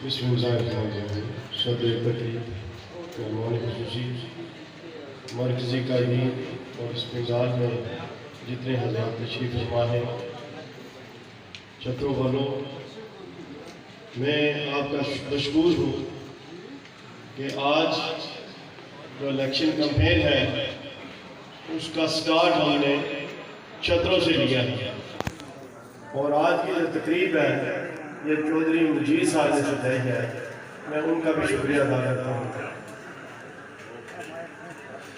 बिस्मिल्लाहिर्रहमानिर्रहीम। सदर तकरीब मेहमान खुसूसी मरकज़ी कायदीन और इस मिजाज में जितने हज़रात तशरीफ़ फरमा हैं, छत्रों वालों, मैं आपका मशकूर हूँ कि आज जो इलेक्शन कैंपेन है उसका स्टार्ट हमने छत्रों से लिया है और आज की जो तकरीब है ये चौधरी मजीद साहब ने सजाई है, मैं उनका भी शुक्रिया अदा करता हूँ।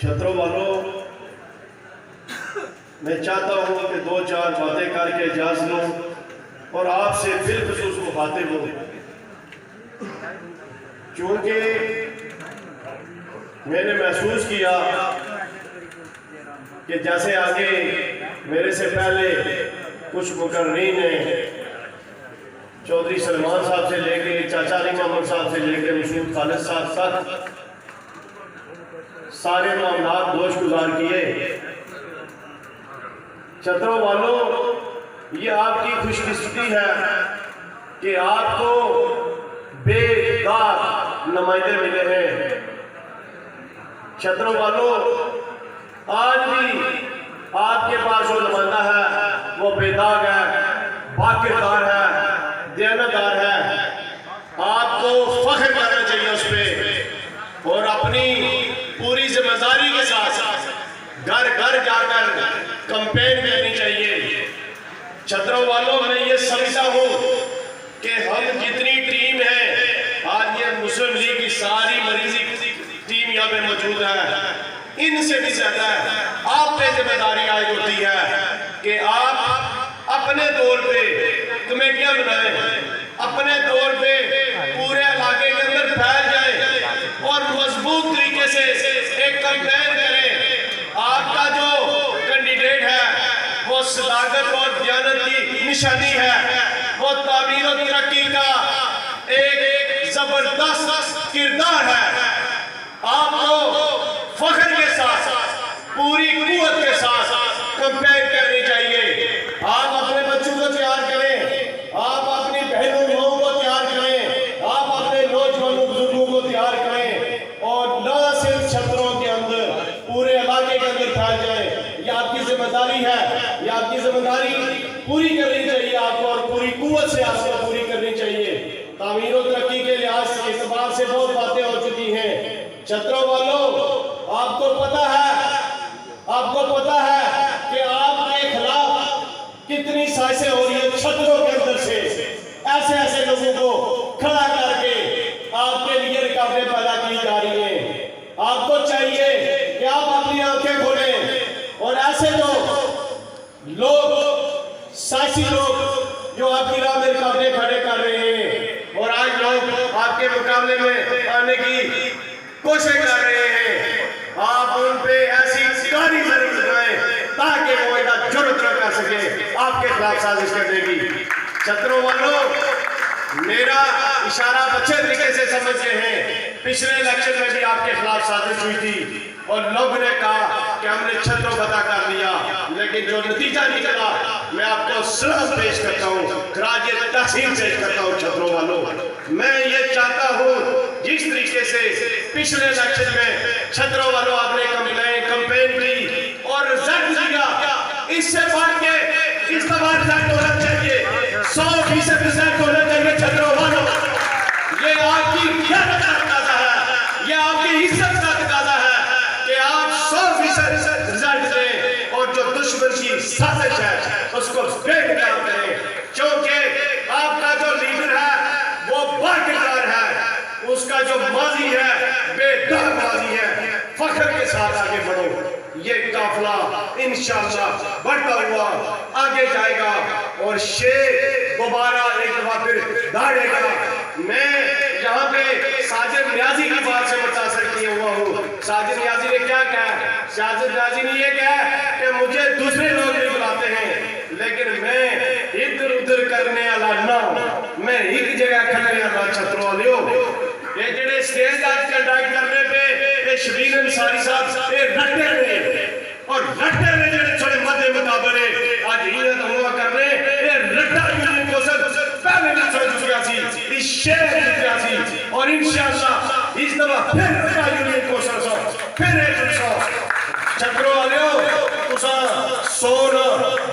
छत्रों वालों, मैं चाहता हूँ कि दो चार बातें करके इजाज़त लूँ और आपसे बिलखुसूस मुखातिब हूँ, क्योंकि मैंने महसूस किया कि जैसे आगे मेरे से पहले कुछ मुकर्रीन ने चौधरी सलमान साहब से लेके चाचा अली मोहम्मद साहब से लेके मसूद खालिद साहब तक सारे मामलात दोष गुजार किए। छत्रों वालों, ये आपकी खुशकिस्मती है कि आपको बेदाग नुमाइंदे मिले हैं। छत्रों वालों, आज भी आपके पास जो नुमाइंदा है वो बेदाग है, बाकिरदार है, दयानतदार है। आपको फख्र करना चाहिए उस पर और अपनी पूरी जिम्मेदारी के साथ घर घर जाकर कैंपेन करनी चाहिए। छत्रों वालों, मैं ये समझता हूँ कि हम जितनी टीम है, आज ये मुस्लिम लीग की सारी मरीजी टीम यहाँ पे मौजूद है, इनसे भी ज्यादा आप पे जिम्मेदारी आई होती है कि आप अपने तौर पे कमेटियां बनाएं, अपने तौर पे पूरे इलाके के अंदर फैल जाएं और मजबूत तरीके से एक कैंपेन करें। आपका जो कैंडिडेट है वो सदाकत और दयानत की निशानी है, वो तामीर और तरक्की का एक जबरदस्त किरदार है। आपको फख्र के साथ, पूरी कुव्वत के साथ कैंपेन करनी चाहिए। आप अपने बच्चों को तैयार करें, आप अपनी बहनों माओं को तैयार करें, आप अपने नौजवानों बुजुर्गों को तैयार करें और न सिर्फ छत्रों के अंदर, पूरे इलाके के अंदर फैल जाए। ये आपकी जिम्मेदारी है, ये आपकी जिम्मेदारी पूरी करनी चाहिए आपको और पूरी कुव्वत से आपको पूरी करनी चाहिए। तामीर और तरक्की के लिहाज से इस बात से बहुत बातें हो चुकी हैं। छत्रों वालों, आपको पता है कि आपके खिलाफ कितनी साजिशें हो रही है। छत्रों के अंदर से ऐसे लोगों को खड़ा करके आपके लिए रुकावटें पैदा की जा रही हैं। आपको चाहिए कि आप अपनी आंखें खोलें और ऐसे लोग साजिशी लोग जो आपकी राह में रुकावटें खड़े कर रहे हैं और आज लोग आपके मुकाबले में आने की कोशिश कर रहे हैं, आप उन पे ऐसी कारी जरूर लगाएं ताकि वो इतना जुर्म न कर सके आपके खिलाफ साजिश करने की। छत्रों वालों, मेरा इशारा अच्छे तरीके से समझते हैं। पिछले इलेक्शन में भी आपके खिलाफ साजिश हुई थी और लोगों ने कहा कि हमने छत्रों फतह कर लिया, लेकिन जो नतीजा निकला, मैं आपको सलाम पेश करता हूँ, खराज तहसीन पेश करता हूँ। छत्रों वालों, मैं ये चाहता हूँ जिस तरीके से पिछले इलेक्शन में छत्रों वालों आपने कैंपेन की और रिजल्ट दिया, इससे बढ़ के इस बार रिजल्ट होना चाहिए, 100% रिजल्ट होना चाहिए। छत्रों वालों, ये आपकी क़यादत का तकाज़ा है, ये आपकी इज्जत का तकाज़ा है कि आप 100% रिजल्ट दें और जो दुश्मन की साजिश है उसको बेनकाम करें, क्योंकि आपका जो लीडर है वो बाकिरदार है, उसका जो माजी है बेदाग माजी है। फख्र के साथ आगे बढ़ो, ये काफिला इंशाअल्लाह बढ़ता हुआ आगे जाएगा और शेर दोबारा एक दफा फिर दौड़ेगा। मैं यहाँ पे साजिद नियाजी की बात से मुतासर किया हुआ हूँ। साजिद नियाजी ने क्या कहा? साजिद नियाजी ने ये कहा कि मुझे दूसरे लोग नहीं बुलाते हैं, लेकिन मैं इधर उधर करने वाला ना, मैं एक जगह खड़े वाला। छत्रों वालियों, ये जेडे स्टेज आज कंडक्ट करने पे ये शबीर अंसारी साहब ये रट्टे ने और रट्टे ने जेडे थोड़े मध्य मुकाबले आज ये हुआ कर रहे ये रट्टा की कोशिश पहले ना समझ चुका सी इस शेर की انشاءاللہ اس دفعہ پھر یونین کوشش ہو پھر ایک سو چکرو آلیو تسا سون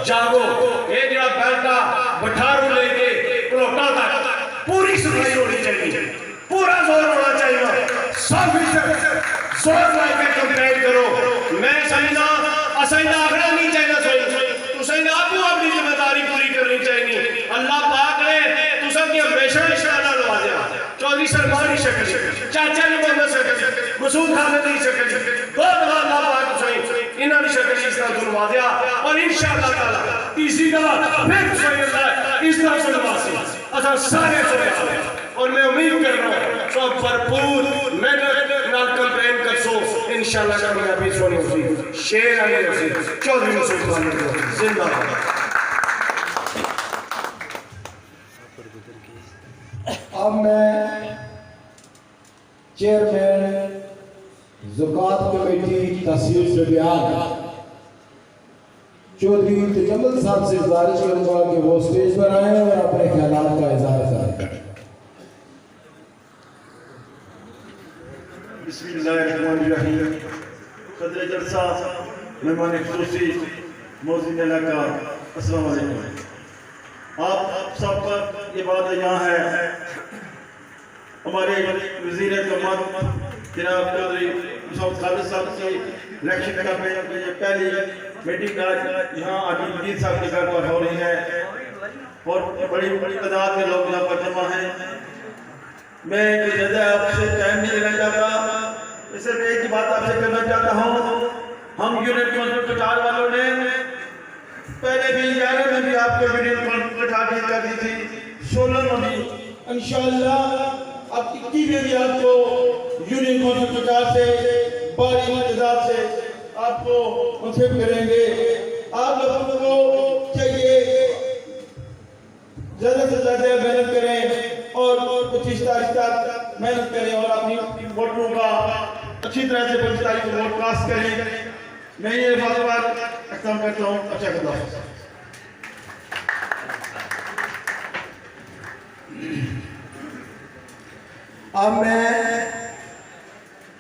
جاگو یہ جڑا بیلٹا بٹھارو لے کے پلوٹا تک پوری صفائی ہونی چاہیے پورا زور ہونا چاہیے سب زور لائے کے کمپلیٹ کرو میں سمجھنا اسائیں آخرا نہیں چاہیے سوئی تسائیں آپ کو اپنی ذمہ داری پوری کرنی چاہیے اللہ پاک نے تسا کی ہمیشہ اشارہ لوا دیا چودھری سلمان نہیں شکل چاچا نہیں بندہ شکل مسعود خالد نہیں شکل دو دفعہ اللہ پاک تسائیں انہوں نے شکل اس طرح سنوا دیا اور انشاءاللہ تعالی تیسری دفعہ پھر تسائیں اللہ اس طرح سنوا سی اسا سارے سنے اور میں امید کر رہا ہوں سب بھرپور محنت نال کمپین کر سو انشاءاللہ کامیابی سونی ہوسی شیر آنے ہوسی چودھری مسعود خالد زندہ اب میں چیئرمین زکوٰۃ کمیٹی تحصیل ڈڈیان چودھری تجمل صاحب سے گزارش کروں گا کہ وہ اسٹیج پر آئیں اور اپنے خیالات کا اظہار کریں. بسم اللہ الرحمن الرحیم. صدر جلسہ، مہمان خصوصی، موزین علاقہ، السلام علیکم. آپ سب پر یہ بات یہاں ہے ہمارے وزیر اعظم جناب چودھری مسعود خالد صاحب کی الیکشن کا یہ پہلی میٹنگ آج یہاں عادل مجید صاحب کے گھر پر ہو رہی ہے اور بڑی تعداد میں لوگ یہاں پر جمع ہیں. میں کوئی زیادہ آپ سے ٹائم نہیں لینا چاہتا، صرف ایک ہی بات آپ سے کرنا چاہتا ہوں. ہم یونین کونسل کٹار والوں نے پہلے بھی یارے میں بھی آپ کو یونین کونسل کٹار کی کر دی تھی، 16 میں بھی انشاءاللہ اب 21 میں بھی آپ کو یونین کونسل کٹار سے بڑی انتظار سے آپ کو منصب کریں گے. آپ لوگوں کو چاہیے زیادہ سے زیادہ محنت کریں اور 25 تاریخ تک محنت کریں اور اپنی ووٹوں کا اچھی طرح سے 25 تاریخ کو ووٹ کاسٹ کریں. میں یہ بات اختتام کرتا ہوں. اچھا خدا حافظ. اب میں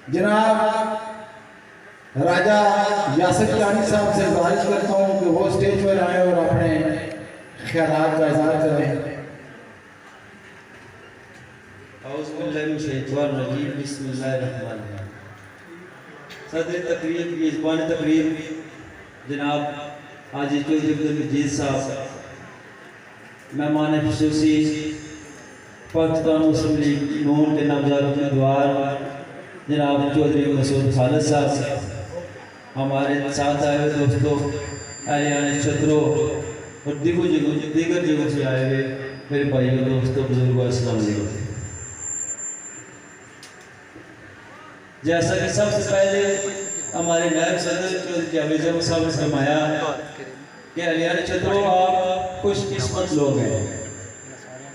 جناب راجہ یاسر کیانی صاحب سے گزارش کرتا ہوں کہ وہ اسٹیج پر آئیں اور اپنے خیالات کا اظہار کریں. اعوذ باللہ من الشیطان الرجیم. بسم اللہ الرحمن الرحیم. صدر تقریب میزبان تقریب جناب حاجی چودھری عبدالمجید صاحب، مہمان خصوصی پاکستان مسلم لیگ نون کے نامزد امیدوار جناب چودھری مسعود خالد صاحب، ہمارے ساتھ آئے ہوئے دوستوں، اہلیان چھترو اور دیگر جگہوں سے آئے ہوئے میرے بھائیوں دوستوں بزرگوں، السلام علیکم. جیسا کہ سب سے پہلے ہمارے نائب صدر چودھری جاوید احمد صاحب نے فرمایا کہ اہلیان چھترو آپ خوش قسمت لوگ ہیں.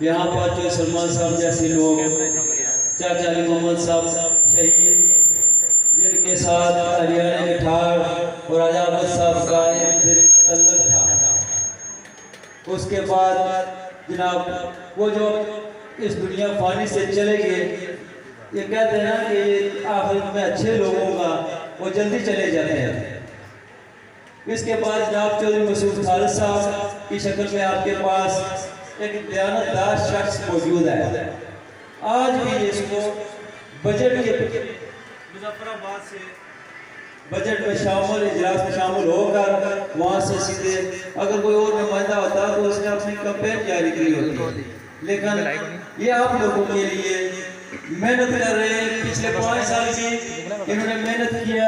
یہاں پر چودھری سلمان صاحب جیسے لوگ، چاچا علی محمد صاحب شہید، جن کے ساتھ اہلیان گٹھار اور راجہ احمد صاحب کا ایک دیرینہ تعلق تھا. اس کے بعد جناب وہ جو اس دنیا فانی سے چلے گئے، یہ کہتے ہیں نا کہ آخرت میں اچھے لوگوں کا وہ جلدی چلے جاتے ہیں. اس کے بعد جناب چودھری مسعود خالد صاحب کی شکل میں آپ کے پاس ایک دیانتدار شخص موجود ہے. آج بھی اس کو بجٹ کے مظفر آباد سے بجٹ میں شامل، اجلاس میں شامل ہو کر وہاں سے سیدھے اگر کوئی اور نمائندہ ہوتا تو اس نے اپنی کمپین جاری کی ہوتی. لیکن یہ آپ لوگوں کے لیے محنت کر رہے ہیں. پچھلے 5 سال کی انہوں نے محنت کیا.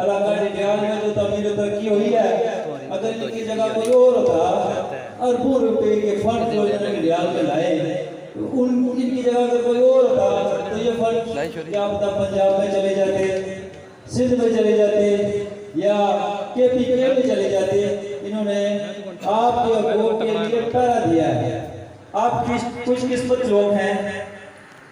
علاقہ ڈڈیان میں جو تعمیر و ترقی ہوئی ہے، اگر ان کی جگہ کوئی اور ہوتا، اربوں روپے کے فنڈ جو انہوں نے ڈڈیان میں لائے، ان کی جگہ اگر کوئی اور ہوتا تو یہ فنڈ کیا پتہ پنجاب میں چلے جاتے، سندھ میں چلے جاتے یا کے پی کے میں چلے جاتے. انہوں نے آپ کے حقوق کے لیے پہرا دیا ہے. آپ خوش قسمت لوگ ہیں.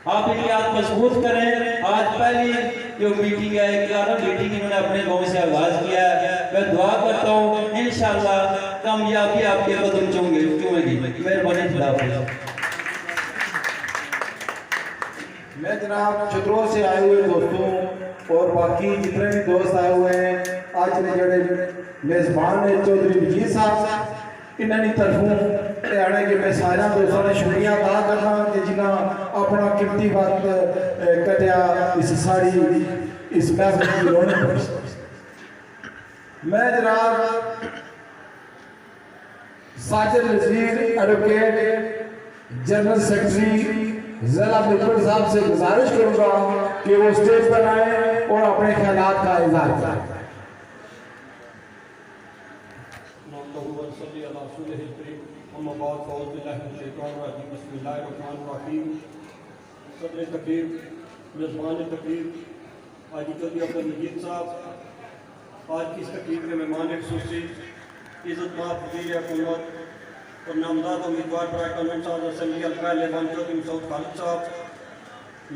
آپ ان کے ہاتھ مضبوط کریں. آج پہلی جو میٹنگ ہے، 11 میٹنگ انہوں نے اپنے گاؤں سے آغاز کیا ہے. میں دعا کرتا ہوں انشاءاللہ کامیابی آپ کے قدم چومے گی. مہربانی. خدا حافظ. मैं जनाब चतरों से आए हुए दोस्तों और बाकी जितने भी दोस्त आए हुए हैं आज के जड़े मेज़बान ने चौधरी वजीर साहब इन्होंने तरफों आने के मैं सारे दोस्तों ने शुक्रिया अदा करना कि जिन्हें अपना कीमती वक्त कटिया इस सारी इस महफिल की रौनक। मैं जनाब साजिद नज़ीर एडवोकेट जनरल सेक्रेटरी ज़िला बिल्कुल साहब से गुजारिश करूंगा कि वो स्टेज पर आए और अपने ख्यालात का इज़हार करें। सदर तकरीर मेज़बान तकरीर हाजी चौधरी अब्दुल मजीद साहब, आज की इस तकरीर के मेहमान ख़ुसूसी इज़्ज़तमाब वज़ीर हुकूमत और नामज़द उम्मीदवार बराए कानून साहब असेंबली हल्का लेवान चौधरी मसूद खालिद साहब,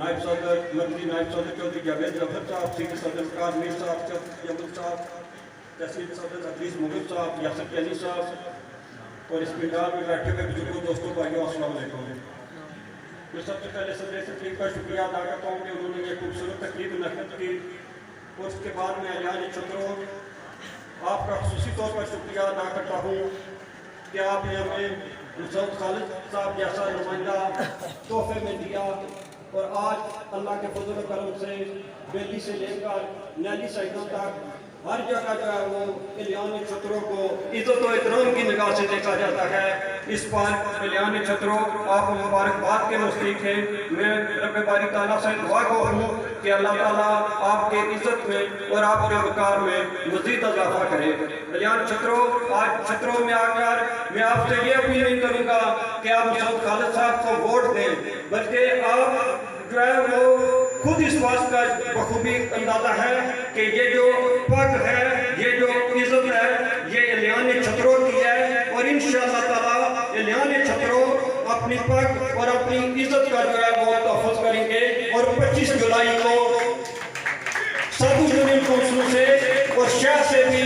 नायब सदर मर्कज़ी नायब सदर चौधरी जावेद जफर साहब, सीनियर सदर फ़राज मीर साहब, चौधरी अब्दुल साहब, तहसील सदर अजीज़ मुग़ल साहब, यासर अली साहब और इस मिनार में बैठे हुए बुजुर्गों दोस्तों भाइयों अस्सलाम वालेकुम। मैं सबसे पहले सदर तकरीर का शुक्रिया अदा करता हूँ कि उन्होंने ये खूबसूरत तकरीर मुनक़्क़िद की और उसके बाद मैं अलियान छतरों आपका ख़ुसूसी तौर पर शुक्रिया अदा करता हूँ कि आपने हमें मसूद खालिद साहब जैसा नुमाइंदा तोहफे में दिया और आज अल्लाह के फजल करम से बेली से लेकर नैली साइडों तक हर जगह जो है वो अलियान छतरों को इज़्ज़त और इकराम की निगाह से देखा जाता है। इस बार अलियान छतरों आप मुबारकबाद के मुस्तहिक़ हैं। मैं रब बारी ताला से दुआ को हूँ कि अल्लाह ताला आपके इज़्ज़त में और आपके वक़ार में मज़ीद इजाफा करे। अलियान छतरों, आज छतरों में आकर मैं आपसे ये अपील नहीं करूँगा कि आप मसूद खालिद साहब को वोट दें, बल्कि आप जो है वो खुद इस बात का बखूबी अंदाजा है कि ये जो पग है, ये जो इज़्ज़त है, ये अलियान छतरों की है और इंशाअल्लाह ताला अलियान छतरों अपनी पग और अपनी इज़्ज़त का जो है वो तहफ़्फ़ुज़ करेंगे और 25 जुलाई को सब यूनियन काउंसिलों से और शहर से भी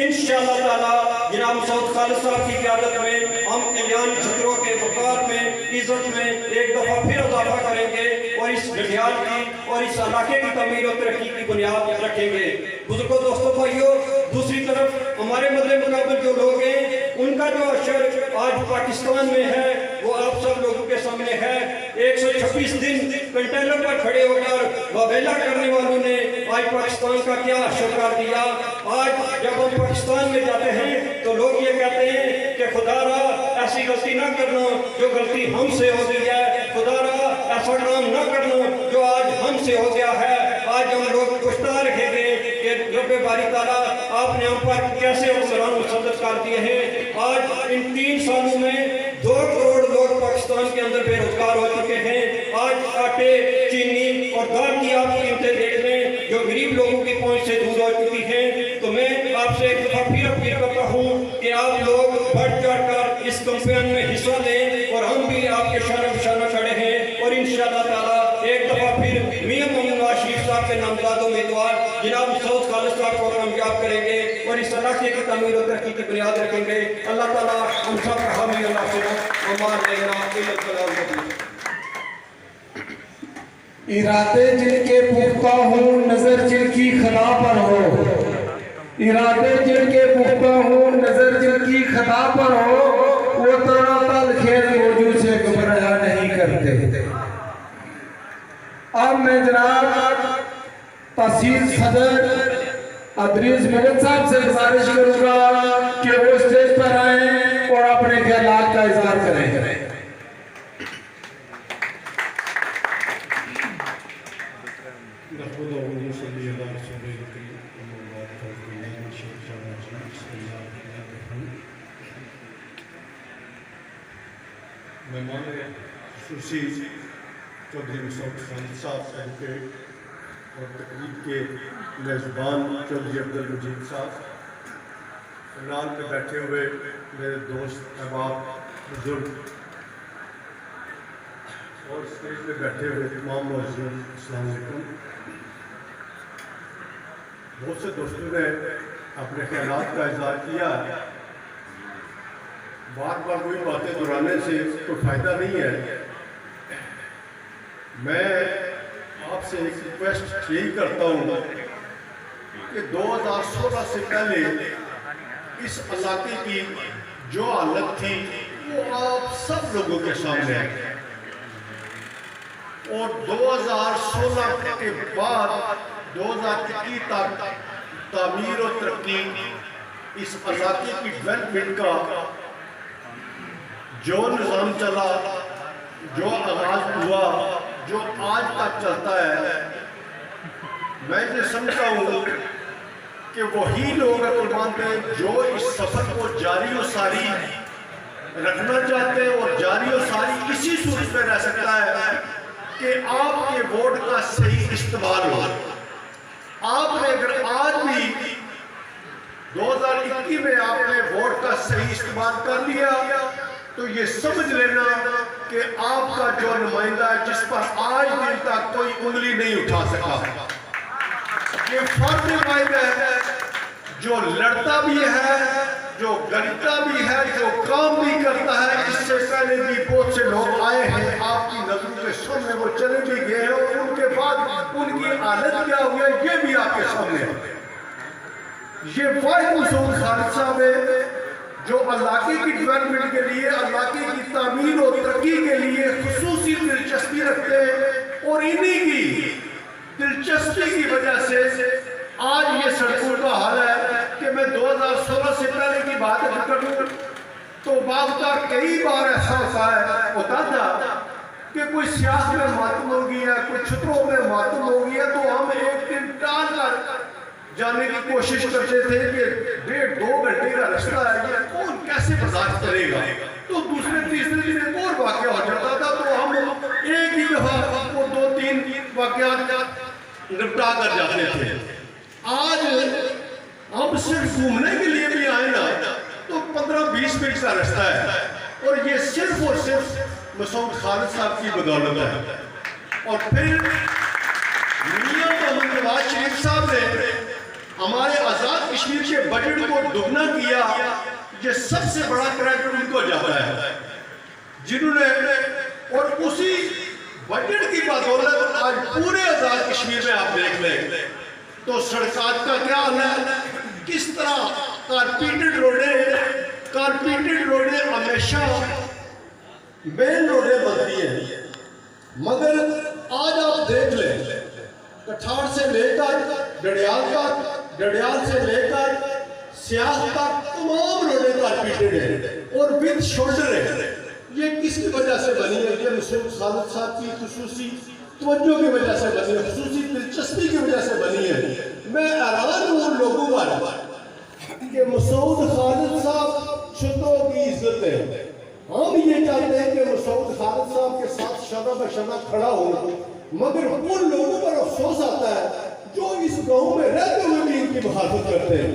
इंशाअल्लाह ताला जनाब मसूद खालिद साहब की क़यादत में हम अलियान छतरों के वक़ार में, इज़्ज़त में एक दफ़ा फिर इजाफा करेंगे और इस गढ़ियाल की और इस इलाके की तमीर और तरक्की की बुनियाद रखेंगे। बुजुर्गों दोस्तों भाइयों, दूसरी तरफ हमारे मद्दे मुकाबले जो लोग हैं उनका जो अशर आज पाकिस्तान में है वो आप सब लोगों के सामने है। 126 दिन कंटेनर पर खड़े होकर वावेला करने वालों ने आज पाकिस्तान का क्या अशर कर दिया। आज जब हम पाकिस्तान में जाते हैं तो लोग ये कहते हैं कि खुदारा ऐसी गलती ना करना जो गलती हमसे हो गई है, खुदारा ऐसा काम ना करना जो आज हमसे हो गया है। आज हम लोग पुछता रखेंगे कि रब बारी ताला आपने हम पर कैसे हुक्मरान मुसल्लत कर दिए हैं। आज इन 3 सालों में 2 करोड़ लोग पाकिस्तान के अंदर बेरोजगार हो चुके हैं। आज आटे, चीनी और दाल की आप कीमतें देख लें जो गरीब लोगों की पहुंच से दूर हो चुकी हैं। तो मैं आपसे एक दफा फिर अपील करता हूँ कि आप लोग बढ़ चढ़ कर इस कैंपेन में हिस्सा लें और हम भी आपके शान बिशाना खड़े हैं और इंशाअल्लाह ताला एक दफा फिर मियां मोहम्मद नवाज शरीफ साहब के नामज़द उम्मीदवार जनाब मसूद खालिद साहब को कामयाब करेंगे और इस इलाके की तमीर और तरक्की की बुनियाद रखेंगे। अल्लाह ताला हम सब का हामी और इरादे जिनके पुख्ता हों, नजर जिनकी खता पर हो, इरादे जिनके पुख्ता हों, नजर जिनकी खता पर हो, वो तरातल खेल मौजूद से घबराया नहीं करते। अब मैं जनाब तहसील सदर अदरीस मुग़ल साहब से गुजारिश करूंगा कि वो स्टेज पर आए और अपने ख्यालात का इज़हार करें। मेहमान ख़ुसूसी चौधरी मसूद खालिद साहब एडवोकेट और तकरीब के मेज़बान चौधरी अब्दुल मजीद साहब, इमरान पे बैठे हुए मेरे दोस्त अहबाब बुजुर्ग और स्टेज पे बैठे हुए तमाम मौजूद, अस्सलाम वालेकुम। बहुत से दोस्तों ने अपने ख्यालात का इज़हार किया। बार बार कोई बातें दोहराने से कोई फ़ायदा नहीं है। मैं आपसे एक रिक्वेस्ट यही करता हूँ कि 2016 से पहले इस इलाके की जो हालत थी वो आप सब लोगों के सामने है, और 2016 के बाद 2021 तक तामीर और तरक्की इस इलाके की डेवलपमेंट का जो निज़ाम चला, जो आगाज हुआ, जो आज तक चलता है, मैं ये समझता हूँ कि वही लोग अक्ल मानते हैं जो इस सफर को जारी और सारी रखना चाहते हैं, और जारी और सारी इसी सूरत में रह सकता है कि आपके वोट का सही इस्तेमाल हो। आपने अगर आज भी 2021 में आपने वोट का सही इस्तेमाल कर लिया तो ये समझ लेना कि आपका जो नुमाइंदा है जिस पर आज दिन तक कोई उंगली नहीं उठा सका, ये फर्ज नुमाइंदा है जो लड़ता भी है, जो गलता भी है, जो काम भी करता है। इससे पहले भी बहुत से लोग आए हैं आपकी नजरों के सामने, वो चले भी गए हैं, और उनके बाद उनकी हालत क्या हुई है ये भी आपके सामने है। ये वाहिद मसूद खालिद साहब है जो इलाके की डेवलपमेंट के लिए, इलाके की तामीर और तरक्की के लिए खुसूसी दिलचस्पी रखते हैं, और इन्हीं की दिलचस्पी की वजह से आज ये सड़कों का हाल है कि मैं 2016 से पहले की बात करूं तो बावता कई बार ऐसा होता था कि कोई सियासत में मातम हो गया, कोई छुतरों में मातम हो गया, तो हम एक दिन टाल कर जाने की कोशिश करते थे कि 1.5-2 घंटे का रास्ता है, ये कौन कैसे बर्दाश्त करेगा। तो दूसरे तीसरे दिन एक और वाकया हो जाता था, तो हम एक ही दफा वो 2-3 वाकयात निपटा कर जाते थे। आज हम सिर्फ घूमने के लिए भी आए ना तो 15-20 मिनट का रास्ता है, और ये सिर्फ और सिर्फ मसूद खालिद साहब की बदौलत है। और फिर मियां मोहम्मद नवाज शरीफ साहब ने हमारे आज़ाद कश्मीर के बजट को दुगना किया, ये सबसे बड़ा क्रेडिट उनको जाता है, जिन्होंने, और उसी बजट की बदौलत आज पूरे आज़ाद कश्मीर में आप देख लें तो सड़कात का क्या हाल है, किस तरह कारपेटेड रोडें हमेशा मेन रोडें बनती हैं, मगर आज आप देख लें कठार से लेकर डडियाल तक, डडियाल से लेकर सियास तक तमाम रोडें कारपेटेड हैं और विद शोल्डर है। ये किसकी वजह से बनी है? ये मसूद खालिद साहब की खुसूसी तवज्जो की वजह से बनी है, खुसूसी दिलचस्पी की वजह से बनी है। मैं हैरान हूँ उन लोगों पर कि मसूद खालिद साहब छुतरों की इज्जत है। हम ये चाहते हैं कि मसूद खालिद साहब के साथ शदा बशदा खड़ा हो, मगर उन लोगों पर अफसोस आता है जो इस गांव में रहते हुए भी इनकी मुखालफत करते हैं।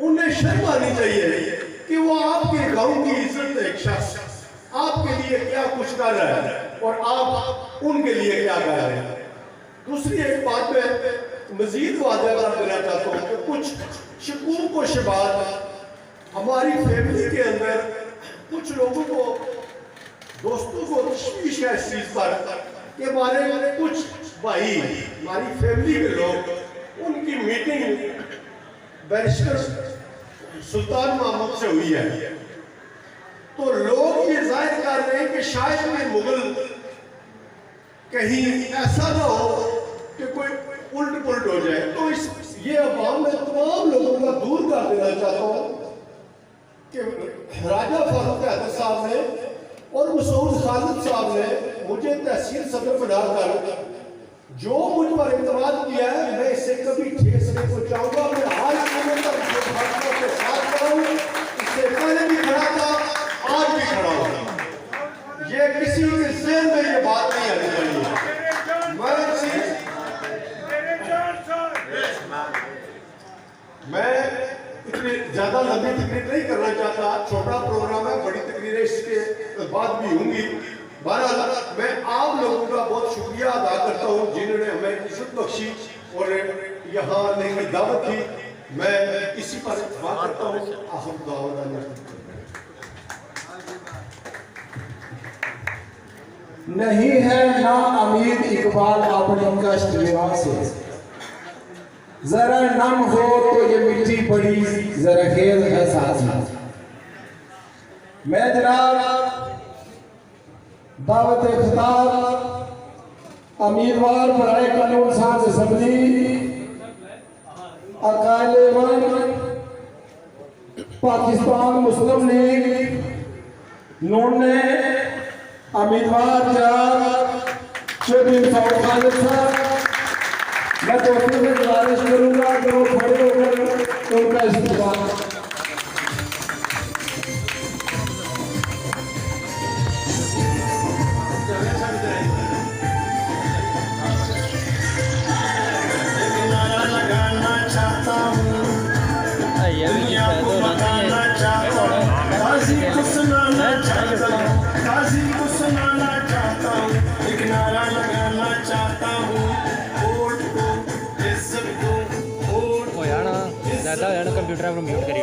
उन्हें शर्म आनी चाहिए कि वो आपके गांव की इज्जत एक शख्स आपके लिए क्या कुछ कर रहा है और आप उनके लिए क्या कर रहे हैं। दूसरी एक बात में मजीद वादा कर देना चाहता हूँ कि कुछ शकूक व शबात हमारी फैमिली के अंदर कुछ लोगों को, दोस्तों को तशवीश है इस चीज पर कि हमारे कुछ भाई, हमारी फैमिली के लोग, उनकी मीटिंग बैरिस्टर सुल्तान महमूद से हुई है, तो लोग ये जाहिर कर रहे हैं कि शायद कोई मुगल कहीं ऐसा ना हो कि कोई उल्ट पुलट हो जाए। तो ये अवाम में तमाम लोगों का दूर कर देना चाहता हूँ कि राजा फारूक हैदर साहब ने और मसूद खालिद साहब ने मुझे तहसील सदर बनाकर जो मुझ पर इत्मीनान किया है, मैं इससे कभी ठेस नहीं पहुंचाऊंगा। मैं आज के साथ खड़ा हूं, इससे पहले भी खड़ा था, आज भी खड़ा हूं। ये किसी के ज़हन में ये बात नहीं आनी चाहिए। मैं इतनी ज्यादा लंबी तकरीर नहीं करना चाहता, छोटा प्रोग्राम है, बड़ी तकरीरें इसके बाद भी होंगी। बहरहाल मैं आप लोगों का बहुत शुक्रिया अदा करता हूँ जिन्होंने हमें इज्जत बख्शी और यहाँ आने की दावत दी। मैं इसी पर बात करता हूँ। नहीं है ना अमीर इकबाल अपनी कष्ट विवाह से। जरा नम हो तो ये मिट्टी बड़ी जरखेज है साथी। मैं जनाब दावत खिताब उम्मीदवार बराए कानून साज असम्बली अकाले पाकिस्तान मुस्लिम लीग नून ने उम्मीदवार जनाब चौधरी फारूक खालिद साहब, मैं दोस्तों से गुजारिश करूंगा कि वो खड़े होकर उनका इस्तेमाल। कंप्यूटर म्यूट करी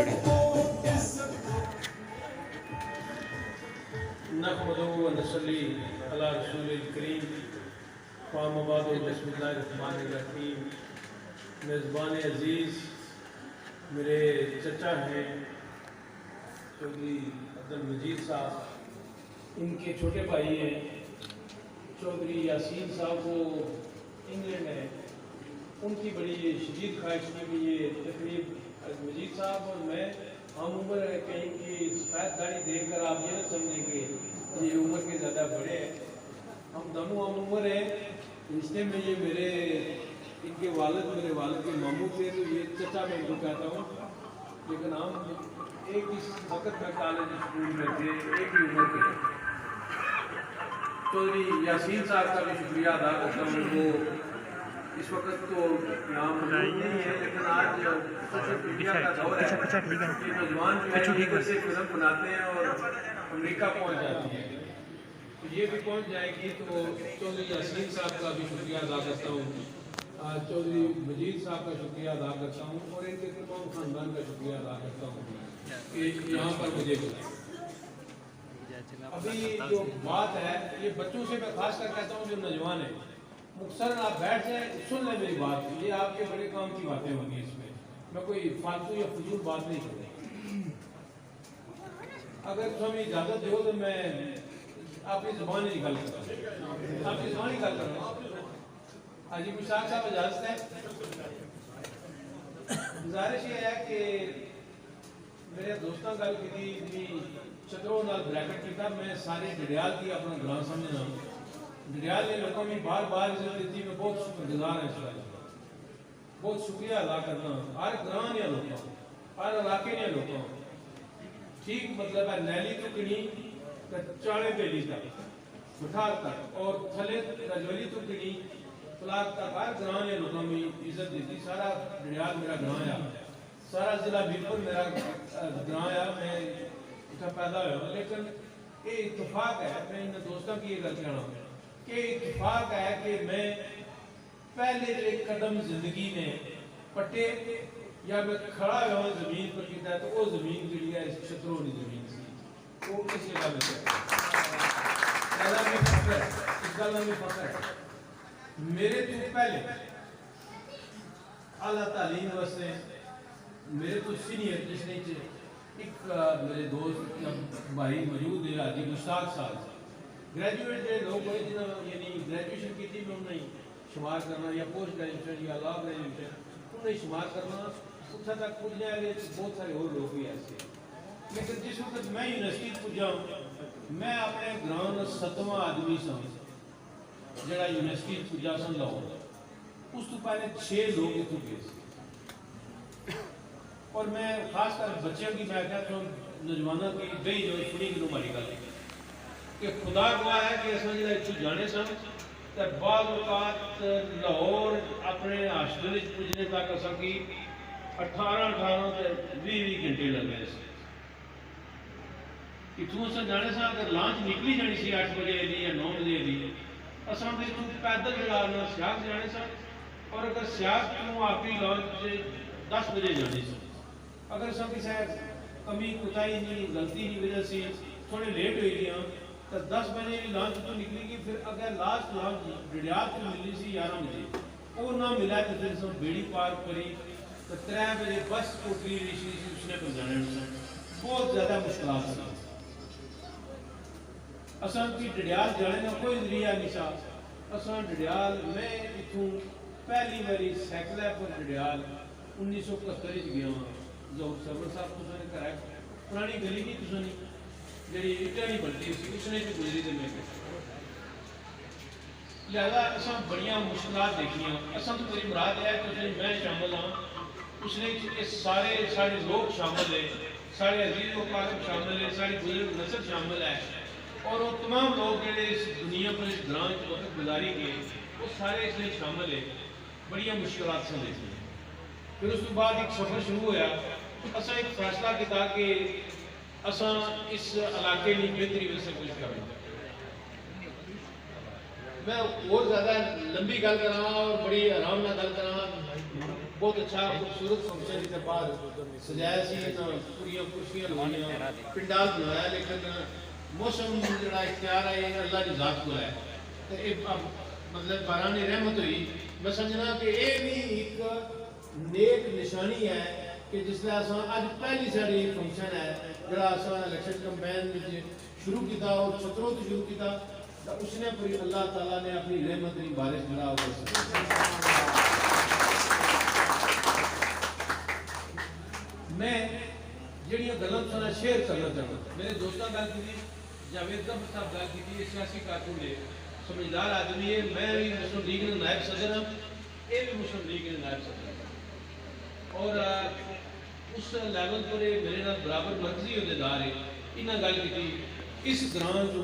नहमदुहु व नसल्ली अला रसूलिल करीम फ़अम्मा बअद बिस्मिल्लाहिर्रहमानिर्रहीम। मेज़बान अज़ीज़ मेरे चचा हैं चौधरी अब्दुल मजीद साहब, इनके छोटे भाई हैं चौधरी यासीन साहब, वो इंग्लैंड है। उनकी बड़ी शदीद ख्वाहिश थी कि ये तकरीब मजीद साहब और मैं हम उम्र कहीं की सफ़ेद दाढ़ी देखकर आप ये न समझें कि ये उम्र के ज़्यादा बड़े हैं। हम दोनों हम उम्र हैं। रिश्ते में ये मेरे इनके मेरे वालिद के मामू थे, तो ये चचा मैं इनको कहता हूँ। लेकिन हम एक ही वक्त में कॉलेज स्कूल में थे, एक ही उम्र के। चौधरी यासीन साहब का भी शुक्रिया अदा करता हूँ। वो इस वक्त तो नाम नहीं है, लेकिन आज सोशल मीडिया का दौर है कि नौजवान जो है से फिल्म बनाते हैं और अमेरिका पहुंच जाती है, तो ये भी पहुंच जाएगी। तो चौधरी यासीन साहब का भी शुक्रिया अदा करता हूँ, चौधरी मजीद साहब का शुक्रिया अदा करता हूँ और इनके तमाम खानदान का शुक्रिया अदा करता हूँ कि यहाँ पर मुझे बुलाया। अभी जो बात है ये बच्चों से मैं खास कर कहता हूँ जो नौजवान है, मुख्तसर आप बैठ जाए सुन लें मेरी बात। ये आपके बड़े काम की बातें होंगी, इसमें मैं कोई फालतू या फजूल बात नहीं कर रही। अगर तुम्हें इजाजत दो तो मैं आपकी जुबान ही निकाल सकता हूँ, आपकी जुबान निकाल कर रहा हूँ। हाजी मुश्ताक साहब इजाजत है। गुजारिश ये है कि मेरे दोस्तों गल की चतरों नाल ब्रैकेट किया, मैं सारे डडियाल की अपना ग्रां समझना। डडियाल ने लोगों में बार बार इज्जत दी, मैं बहुत शुक्रगुजार है इस बात का, बहुत शुक्रिया अदा करना हर ग्रां ने लोगों, हर इलाके ने लोगों। ठीक मतलब है नैली तो किनी चाले बेली तक बुठार तक और थले रजौली तो किनी फलाक तक हर ग्रां ने लोगों में इज्जत दी। सारा डडियाल मेरा ग्रां है, सारा जिला बीरपुर मेरा ग्रां है, मैं इतना पैदा हुआ। लेकिन ये इत्तफाक है, मैं इन दोस्तों की ये गल कहना कि इत्तफाक है कि मैं पहले एक कदम जिंदगी में पट्टे या मैं खड़ा हुआ जमीन पर किया, तो वो जमीन जी है इस छतरों की जमीन सी, वो किस जगह में इस गल में फख्र है। मेरे तो पहले आला तालीम वास्ते मेरे तो सीनियर जिसने एक मेरे दोस्त भाई मौजूद है हाजी मुश्ताक साहब, ग्रेजुएट जो लोग होए जिन्होंने यानी ग्रेजुएशन की थी, मैं उन्हें शुमार करना या पोस्ट ग्रेजुएशन या लॉ ग्रेजुएशन उन्हें शुमार करना, उत्थे तक पुजने वाले बहुत सारे और लोग भी ऐसे। लेकिन जिस वक्त मैं यूनिवर्सिटी पुजा, मैं अपने ग्रां का 7वां आदमी सा जरा यूनिवर्सिटी पुजा सन लाहौर। उस तो पहले 6 लोग इतों गए, और मैं खास कर बच्चों की मैं कहता हूँ नौजवानों की गई जो सुनी कि हमारी गल कि खुदा गवाह है कि असं जो इतों जाने सन तो बाद लाहौर अपने हॉस्टल पुजने तक असा की 18 से 20 घंटे लग गए। इतों अस जाने सा अगर लॉन्च निकली जानी सी 8 बजे की या 9 बजे की, असा इतों पैदल जरा सियाग जाने सन, और अगर सियाग को आपकी लॉन्च 10 बजे जानी सी। अगर सब किसी कमी कुताही नहीं गलती की वजह से थोड़े लेट हुई गया تو 10 بجے لانچ تو نکلی گی، پھر اگر لاسٹ لانچ ڈڈیال کو ملنی سی 11 بجے وہ نہ ملا تو پھر سب بیڑی پارک کری تو 3 بجے بس کوٹری رشی سی اس نے پہنچانے بہت زیادہ مشکلات سی۔ اسان کی ڈڈیال جانے کا کوئی ذریعہ نہیں سا۔ اسان ڈڈیال میں اتوں پہلی باری سائیکل پر ڈڈیال 1971 گیا ہوں۔ ظہور صبر صاحب تو نے کرایا پرانی گلی نہیں تو نہیں جی اٹا نہیں بنتی اس نے بھی گزری تو میں لہذا اسان بڑی مشکلات دیکھیاں۔ اصل تو میری مراد ہے کہ میں شامل ہاں، اس نے سارے سارے لوگ شامل ہیں، سارے عزیز و اقارب شامل ہیں، ساری بزرگ نسل شامل ہے، اور وہ تمام لوگ جڑے اس دنیا پر اس گران وقت گزاری گئے وہ سارے اس میں شامل ہیں۔ بڑی مشکلات سے دیکھی پھر اس کے بعد ایک سفر شروع ہوا۔ اساں ایک فیصلہ کیا کہ اساں اس علاقے میں بہتری سے کچھ کریں۔ میں اور زیادہ لمبی گل کراں اور بڑی آرام نہ گل کراں۔ بہت اچھا خوبصورت فنکشن کے بعد سجایا سی، پوری کرسیاں لگائیاں، پنڈال بنایا، لیکن موسم جڑا اختیار ہے یہ اللہ کی ذات کو ہے۔ مطلب بارانی رحمت ہوئی۔ میں سمجھنا کہ یہ بھی ایک نیک نشانی ہے کہ جس طرح اساں اج پہلی ساری فنکشن ہے جڑا اساں الیکشن کمپین میں شروع کیتا اور چھتروں تو شروع کیتا تو اس نے پوری اللہ تعالیٰ نے اپنی رحمت کی بارش بڑا ہو سکتا۔ میں جڑیاں گلاں تھوڑا شیئر کرنا چاہتا میرے دوستاں گل کی جاوید صاحب گل کی سیاسی کارکن ہے، سمجھدار آدمی ہے، میں بھی مسلم لیگ کے نائب صدر ہوں، یہ بھی مسلم لیگ کے نائب صدر ہے، اور اس لیول پر میرے نال برابر مرکزی عہدیدار ہے۔ انہاں گل کی اس گران جو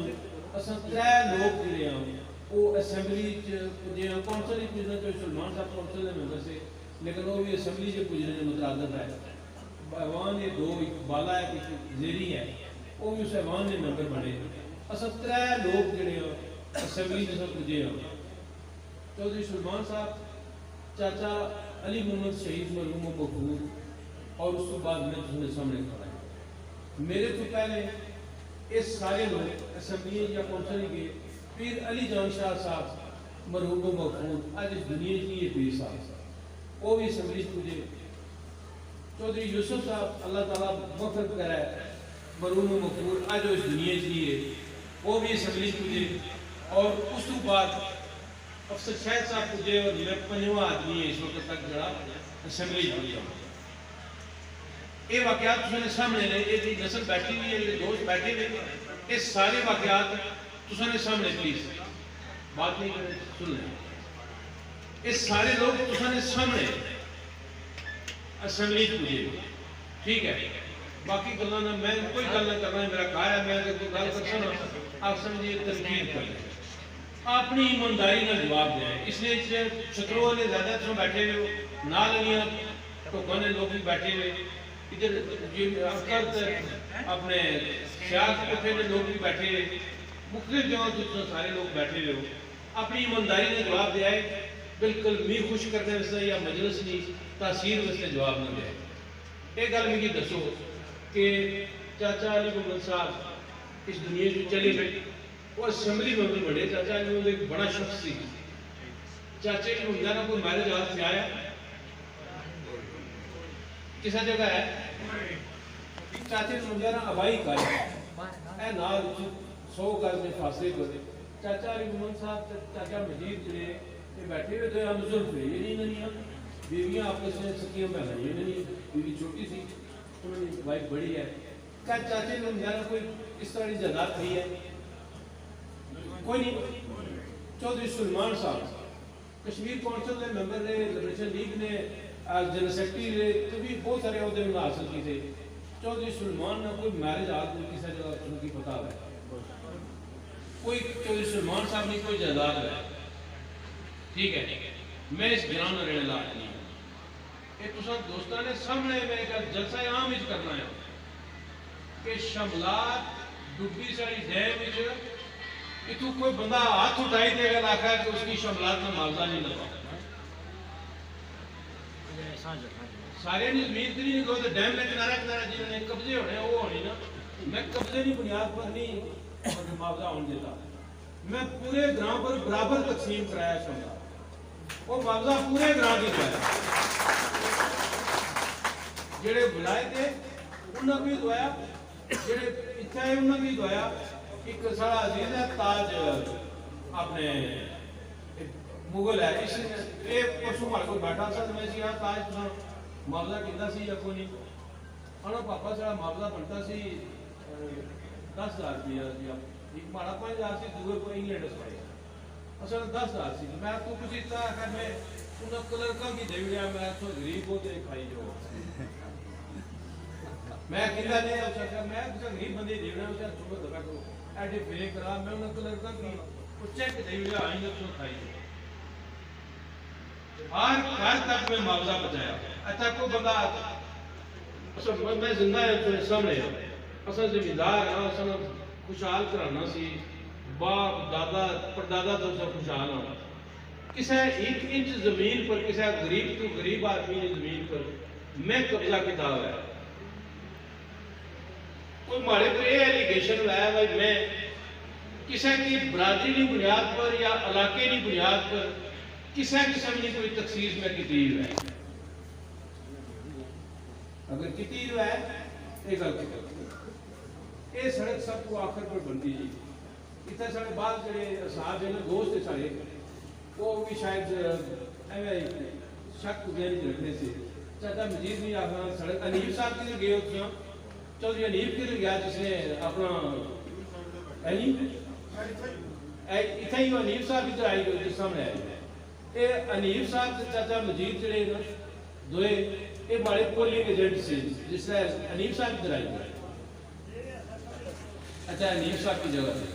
اساں 3 لوگ جڑے ہیں وہ اسمبلی پجے ہیں، کونسل ہی پجنا تو سلمان صاحب کونسل کے ممبر سے، لیکن وہ بھی اسمبلی سے پجنے کے مترادف ہے۔ ایوان یہ 2 ایک بالا ہے ایک زیری ہے، وہ بھی اس ایوان کے ممبر بنے۔ اساں 3 لوگ جڑے ہیں اسمبلی سے پجے ہیں، چودھری سلمان صاحب، چاچا علی محمد شہید مرحوم مغفور، اور اس کے بعد میں تمہیں سامنے کھڑا ہوں۔ میرے تو پہلے اس سارے لوگ اسمبلی یا کونسل کے پیر علی جان شاہ صاحب مرحوم مغفور آج اس دنیا کی یہ پیر صاحب وہ بھی اسمبلی پوجے۔ چودھری یوسف صاحب اللہ تعالیٰ مغفرت کرے مرحوم مغفور آج اس دنیا کی ہے وہ بھی اسمبلی پوجے، اور اس کے بعد افسر شاہد صاحب پوجے، اور میں 5واں آدمی ہے اس وقت تک جڑا اسمبلی پوجا۔ یہ واقعات تمہیں سامنے نے، یہ نسل بیٹھی ہوئی ہے، یہ دوست بیٹھے ہوئے، یہ سارے واقعات تمہیں سامنے پلیز بات نہیں کریں سن لیں۔ یہ سارے لوگ تمہیں سامنے اسمبلی پوجے، ٹھیک ہے؟ باقی گلاں نہ میں کوئی گل نہ کرنا ہے، میرا کہا ہے میں اگر کوئی گل کرتا نا آپ سمجھیے تنقید کر لیں، اپنی ایمانداری نہ جواب دیں۔ اس لیے چھتروں والے زیادہ تر بیٹھے ہوئے ہو، نال علیاں ٹوکانے لوگ بھی بیٹھے ہوئے، ادھر کرد اپنے خیال کوٹھے میں لوگ بھی بیٹھے ہوئے، مختلف جگہوں سے سارے لوگ بیٹھے ہوئے ہو، اپنی ایمانداری نے جواب دیا ہے، بالکل می خوش کرنے واسطے یا مجلس کی تاثیر واسطے جواب نہ دیا۔ ایک گل مجھے دسو کہ چاچا علی محمد صاحب اس دنیا سے چلے گئے، وہ اسمبلی ممبر بڑے، چاچا علی محمد ایک بڑا شخص سی، چاچے کی محمد کوئی میرے جہاز سے آیا کسا جگہ ہے چاچے کی محمد آبائی کا ہے نال 100 گز میں فاصلے پر چاچا علی محمد صاحب چاچا مجید جڑے یہ بیٹھے ہوئے تھے، ہم ظلم تھے، یہ نہیں نہیں بیویاں آپس میں سکیاں بہن، یہ نہیں بیوی چھوٹی سی انہوں نے وائف بڑی ہے، کیا چاچے نے میرا کوئی اس طرح کی جائیداد تھی ہے؟ کوئی نہیں۔ چودھری سلمان صاحب کشمیر کونسل کے ممبر نے، لبریشن لیگ نے، جنرل سیکرٹری نے، تو بھی بہت سارے عہدے انہوں نے حاصل کی تھے۔ چودھری سلمان نے کوئی میرج آج میں کسی جگہ ان کی پتہ ہے، کوئی چودھری سلمان صاحب نے کوئی جائیداد ہے، ٹھیک ہے؟ میں اس گران رہنے لاحق نہیں ہوں۔ یہ تساں دوستاں نے سامنے میں ایک جلسہ عام وچ کرنا ہے کہ شملات ڈبی ساری ڈیم وچ اتو کوئی بندہ ہاتھ اٹھائی دے گا آکھا ہے کہ اس کی شملات میں معاوضہ نہیں لگا۔ سارے نے زمین تے نہیں، ڈیم میں کنارہ کنارہ جنہوں نے قبضے ہونے وہ ہونی نا، میں قبضے نہیں بنیاد پر نہیں और मुआवजा होने देता, मैं पूरे ग्राम पर बराबर तकसीम कराया चाहता, वो मुआवजा पूरे ग्राम की दवाया, जेड़े बुलाए थे उन्होंने भी दवाया, जेड़े इत्थे उन्होंने भी दवाया। एक सारा अजीज है ताज अपने मुगल है, इस ये परसों हमारे को बैठा सा, मैं सी ताज मुआवजा कितना सी या कोई नहीं, और पापा सारा मुआवजा बनता सी 10,000 रुपया, एक माड़ा 5,000 से दूर को इंग्लैंड से असल 10,000 सी, मैं तो कुछ इतना है मैं उन क्लर्कों की दे दिया, मैं तो गरीब हो के खाई जो मैं किला नहीं हो सकता, मैं किसी गरीब बंदे दे दिया उसे छोड़ दगा को एडे फेक करा, मैं उन क्लर्कों की चेक दे दिया आई तो खाई हर घर तक में मुआवजा बचाया। अच्छा कोई बंदा अच्छा मैं जिंदा है तेरे सामने, असल जमींदार हां, असल खुशहाल घराना सी, बाप दादा परदादा तो सब खुशहाल हां, किसी 1 इंच जमीन पर किसी गरीब तो गरीब आदमी ने जमीन पर मैं कब्जा किया हुआ है। कोई हमारे को ये एलिगेशन लाया भाई मैं किसी की बरादरी की बुनियाद पर या इलाके की बुनियाद पर किसी किस्म की कोई तखसीस में की है, अगर की है ये गलत ये सड़क सब को आखिर पर बनती जी। इतने सारे बाद जो साहब है ना दोस्त है सारे वो भी शायद एवं शक गहरी रखने से चाचा मजीद भी आखना सड़क अनीब साहब किधर गए उसमें चौधरी अनीब किधर गया जिसने अपना इतना ही अनीब साहब इधर आई गए जिस सामने आए ये अनीब साहब से चाचा मजीद जड़े दोए ये बड़े पोलिंग एजेंट से जिसने अनीब साहब इधर आई गए। अच्छा अनीब साहब की जगह से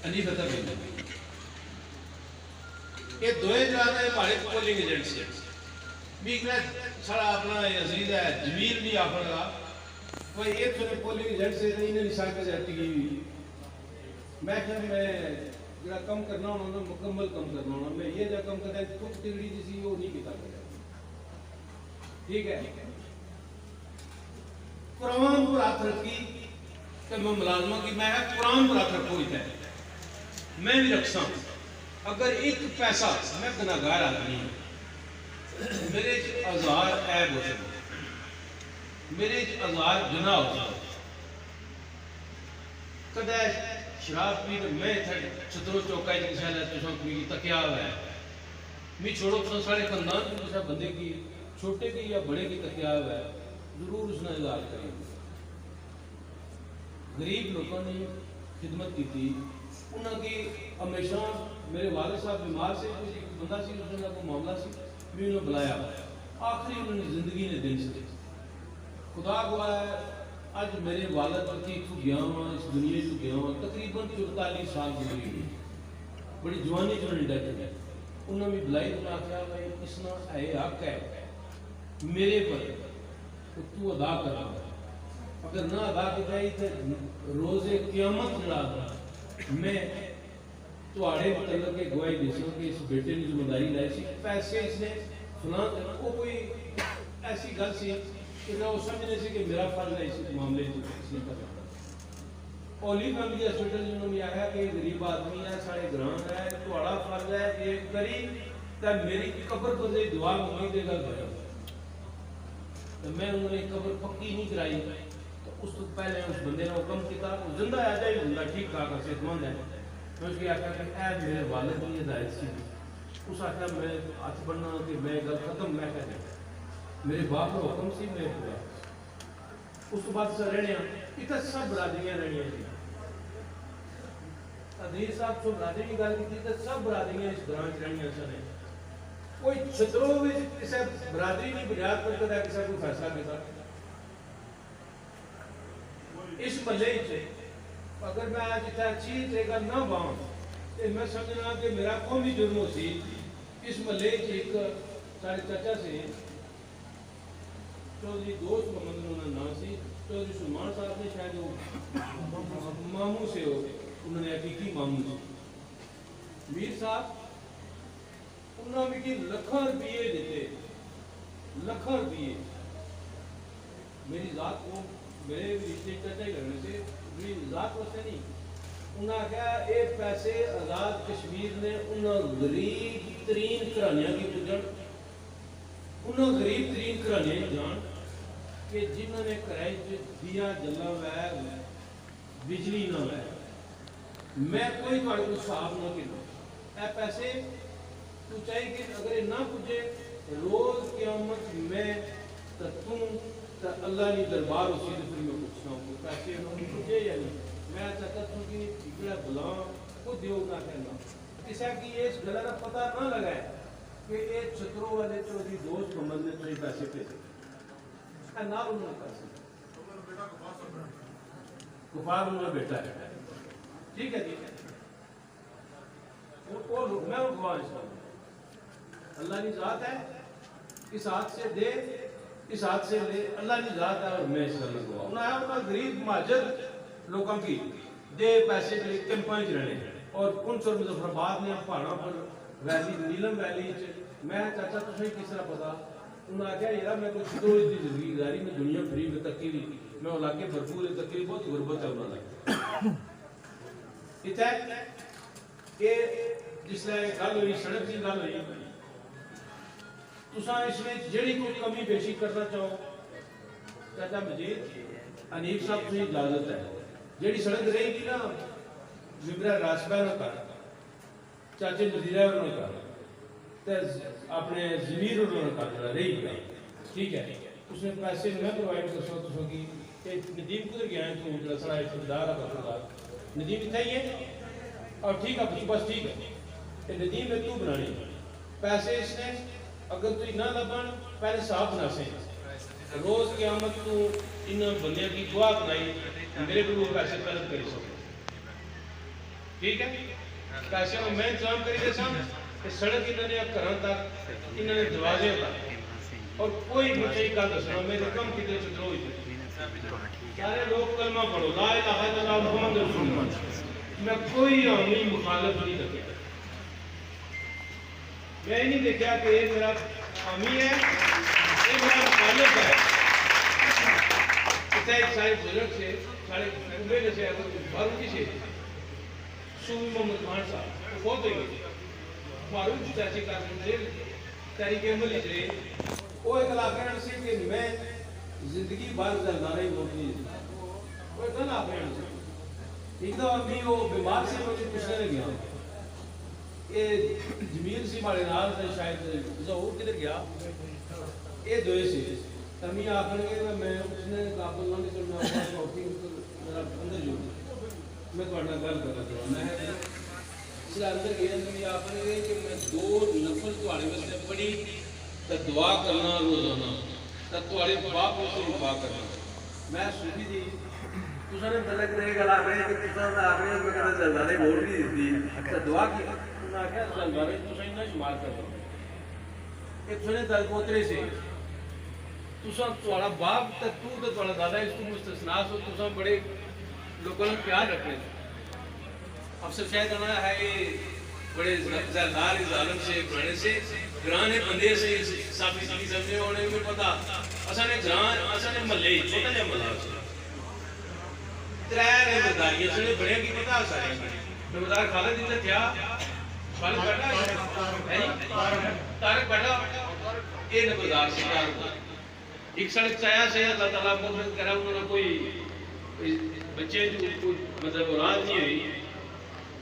अनीब बता ये दोए जो है हमारे पोलिंग एजेंट से भी सारा अपना अजीज है जमील भी आपका कोई एक थोड़े पोलिंग एजेंट से इन्हें निशान कर जाती है। मैं क्या मैं जरा कम करना होना मुकम्मल कम करना होना मैं ये जब कम करता है कुछ तिगड़ी जिसी वो नहीं किया ठीक है। कुरान पर हाथ रखी तो मैं मुलाजमा की मैं कुरान पर हाथ रखो इतना मैं भी रखसा अगर एक पैसा मैं गुनाहगार आदमी मेरे हजार ऐब हो सकते मेरे हजार गुनाह हो सकते कदा शराब पी तो मैं छतरो चौका की तकिया है मैं छोड़ो तो सारे खानदान की किसी बंदे की छोटे की या बड़े की तकिया है जरूर उसने इलाज करेंगे। गरीब लोगों ने खिदमत की थी उन्होंने हमेशा मेरे वाले साहब बीमार से कोई बंदा सी उसने कोई मामला सी भी उन्हें बुलाया आखिरी उन्होंने जिंदगी ने दिन से खुदा गवाह है आज मेरे वालद की गया वहाँ इस दुनिया से गया वहाँ तकरीबन 44 साल गुजरी हुई बड़ी जवानी जो उन्होंने डेथ है उन्होंने भी बुलाई उन्हें आख्या भाई इसना है हक है मेरे पर तो तू अदा कर अगर ना अदा किया तो रोज़े क़यामत जड़ा मैं तुहाड़े मतलब के गवाही दे सो कि इस बेटे ने जिम्मेदारी लाई सी पैसे इसने फलां वो कोई ऐसी गल सी कि वो समझने से कि मेरा फर्ज है इस मामले में ओली फैमिली हॉस्पिटल जिन्होंने आया कि गरीब आदमी है सारे ग्राम है तुहाड़ा फर्ज है ये करी तो मेरी कब्र पर दुआ मंगी देगा तो मैं उन्होंने कब्र पक्की नहीं कराई तो उस तो पहले उस बंदे ने हुक्म किया जिंदा आ जाए बंदा ठीक ठाक सेहतमंद है तो उसकी आख्या कि ऐ मेरे वालिद की हिदायत सी उस आख्या मैं हाथ बनना कि मैं गल खत्म मैं कह मेरे बाप का हुक्म सी मैं पूरा उस तो बाद से रहने इतना सब बरादरियां रहनियां थी अदीर साहब जो बरादरी की गल की तो सब बरादरियां इस ग्रां च रहनियां सन कोई छतरों में किसी बरादरी की बुनियाद पर कदा किसी को फैसला किया इस महल्ले अगर मैं आज इतना अच्छी जगह ना पाऊँ तो मैं समझना कि मेरा कौमी जुर्म हो सी इस महल्ले एक सारे चाचा से चौधरी दोस्त मोहम्मद उन्होंने नाम से चौधरी सुलमान साहब ने शायद वो मामू से हो उन्होंने हकीकी मामू से मीर साहब उन्होंने मुझे लाखों रुपये देते लाखों रुपये मेरी जात को میرے رشتے چاچا ہی لگنے سے بھی ذات واسطے نہیں انہوں نے کہا یہ پیسے آزاد کشمیر نے انہوں غریب ترین گھرانیاں کی پجن انہوں غریب ترین گھرانیاں جان کہ جنہوں نے کرائے دیا جلا ہوا ہے بجلی نہ ہوا ہے میں کوئی تھوڑے کو صاحب نہ کرنا اے پیسے تو چاہیے کہ اگر یہ نہ پوچھے روز قیامت میں تم اللہ نے دربار اسی پھر میں پوچھنا ہوں پیسے انہوں نے پوچھے یا نہیں میں چاہتا ہوں کہ جڑا بلا خود دیو نہ کرنا کسی کی اس گلا کا پتہ نہ لگائے کہ یہ چھتروں والے چودھری دوست محمد نے تھوڑے پیسے بھیجے نہ انہوں نے پیسے کفار انہوں نے بیٹا ہے ٹھیک ہے میں ان کو اللہ کی ذات ہے اس ہاتھ سے دے اس ہاتھ سے لے اللہ کی ذات ہے اور میں اس کا لگوا انہوں نے اپنا غریب مہاجر لوگوں کی دے پیسے کے کیمپائیں رہنے اور پنچ اور مظفر آباد میں پہاڑوں پر ویلی نیلم ویلی میں چاچا تجھے کس طرح پتا انہوں نے کہا یار میں کوئی چھتروں کی زندگی گزاری میں دنیا فری میں تکیلی میں علاقے بھرپور تکیلی بہت غربت ہے انہوں نے اتنا کہ جس لئے گل ہوئی سڑک کی گل ہوئی تساں اس میں جڑی کوئی کمی بیشی کرنا چاہو چاچا مجید انیف صاحب تجھے اجازت ہے جڑی سڑک رہی تھی نا ممبرہ راسبہ نہ کر چاچے نظیرہ انہوں نے کر اپنے ضمیر انہوں نے کر رہی گیا ٹھیک ہے اس نے پیسے میں پرووائڈ کر سکتا ہوں کہ ندیم کدھر گیا ہے تو رسڑا ہے خریدار ہے بخردار ندیم اتنا ہی ہے اور ٹھیک ہے بس ٹھیک ہے کہ ندیم میں تو بنانی پیسے اس نے اگر تو نہ لبن پہلے صاحب بنا سے روز قیامت تو انہوں بندیاں کی دعا بنائی میرے کو وہ پیسے طلب کری سکتے ٹھیک ہے پیسے میں انتظام کری دے سام کہ سڑک انہوں نے کرن تک انہوں نے دروازے تک اور کوئی مجھے کا دسنا میرے کم کتنے چترو ہوئی سارے لوگ کلمہ پڑھو لا الہ الا اللہ محمد رسول اللہ میں کوئی عملی مخالف نہیں کرتا میں نہیں دیکھا کہ یہ میرا حامی ہے یہ میرا مخالف ہے اس ایک سارے بزرگ سے سارے کنبے جیسے فاروقی سے صوفی محمد خان صاحب وہ بہت ہوئی فاروق چاچی قاسم سے تحریک عملی سے وہ ایک علاقہ سے کہ میں زندگی بھر زلدارہ ہی موٹی وہ ایک علاقہ سے ایک دفعہ بھی وہ بیمار سے مجھے پوچھنے لگیا یہ جمیل سی مارے نال سے شاید ظہور کدھر گیا یہ دوئے سے تمی آخر کے میں اس نے قابل نہ کہ میں اپنا شوقی میرا اندر جو میں تھوڑا گل کرنا چاہوں میں اس لیے اندر گیا تمی آخر کے کہ میں 2 نفل تھوڑے واسطے پڑھی تو دعا کرنا روزانہ تو تھوڑے باپ کو دعا کرنا میں صوفی دی تساں نے تلک رہے گا آخر کہ تساں نے آخر میں کہنا زلزالے ووٹ نہیں دیتی تو دعا کی انہوں نے کہا زلزالے تساں انہاں شمار کر دو کہ تساں نے دل پوترے سے تساں تھوڑا باپ تو تھوڑا دادا اس کو مستثنا سو تساں بڑے لوگوں نے پیار رکھنے افسر شاید انہوں ہے بڑے زردار ظالم سے پرانے سے گرانے بندے سے صافی سکی سمجھے ہونے میں پتا اصلا نے گران اصلا نے ملے چھوٹا جا ملا ترائے نے مداریاں اصلا نے بڑے کی پتا سارے نمدار خالد انہیں تھیا خالد بیٹھا ہے تارک بیٹھا یہ نمدار سے کیا ہوتا ایک سڑک چاہیا سے اللہ تعالیٰ مغفرت کرا انہوں نے کوئی بچے جو کوئی مطلب اولاد نہیں ہوئی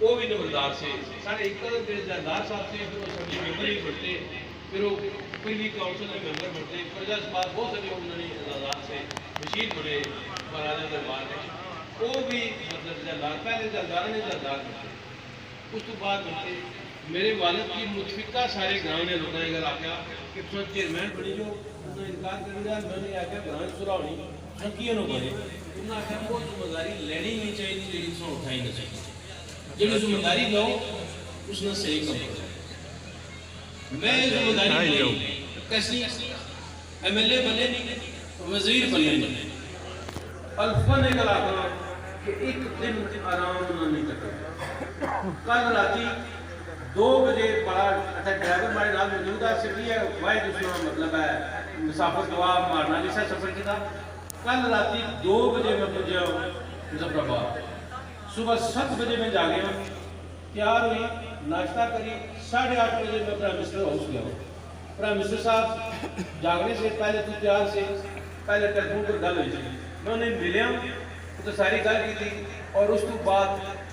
وہ بھی نمبردار سے سارے ایک طرح میرے زردار صاحب سے پھر وہ سبھی ممبر ہی بڑھتے پھر وہ پہلی کاؤنسل میں ممبر بڑھتے پرجا سماج بہت سارے انہوں نے زردار سے مشیر بڑھے مہاراجہ دربار میں وہ بھی مطلب زردار پہلے زردار نے زردار بڑھتے اس تو بعد بڑھتے میرے والد کی متفقہ سارے گراؤں نے لوگوں نے آگیا کہ تم چیئرمین بڑی جو انہوں نے انکار کر دیا میں نے آگیا گراؤں سرا ہونی سنکیوں نے بڑھے انہوں نے آگیا وہ ذمہ داری لینی نہیں چاہیے لیکن سو اٹھائی نہ چاہیے جب ذمہ داری لو اس نے صحیح کام کرو میں ذمہ داری نہیں کیسی ایم ایل اے بنے نہیں وزیر بنے نہیں الفن ایک علاقہ کہ ایک دن آرام نہ نہیں کرتا کل راتی 2 بجے بڑا اچھا ڈرائیور ہمارے نال موجود ہے سٹی ہے واحد اس کا مطلب ہے مسافر دعا مارنا جیسا سفر کی تھا कल राती 2 बजे मैं पहुंचा मुजफ्फराबाद, सुबह 7 बजे मैं जागे हूँ, तैयार हुई, नाश्ता करी, 8:30 बजे मैं प्राइम मिनिस्टर हाउस गया हूँ। प्राइम मिनिस्टर साहब जागने से पहले तो तैयार से पहले टेलीफोन पर गल हुई थी, मैं उन्हें मिलिया तो सारी गल की थी, और उस तो बाद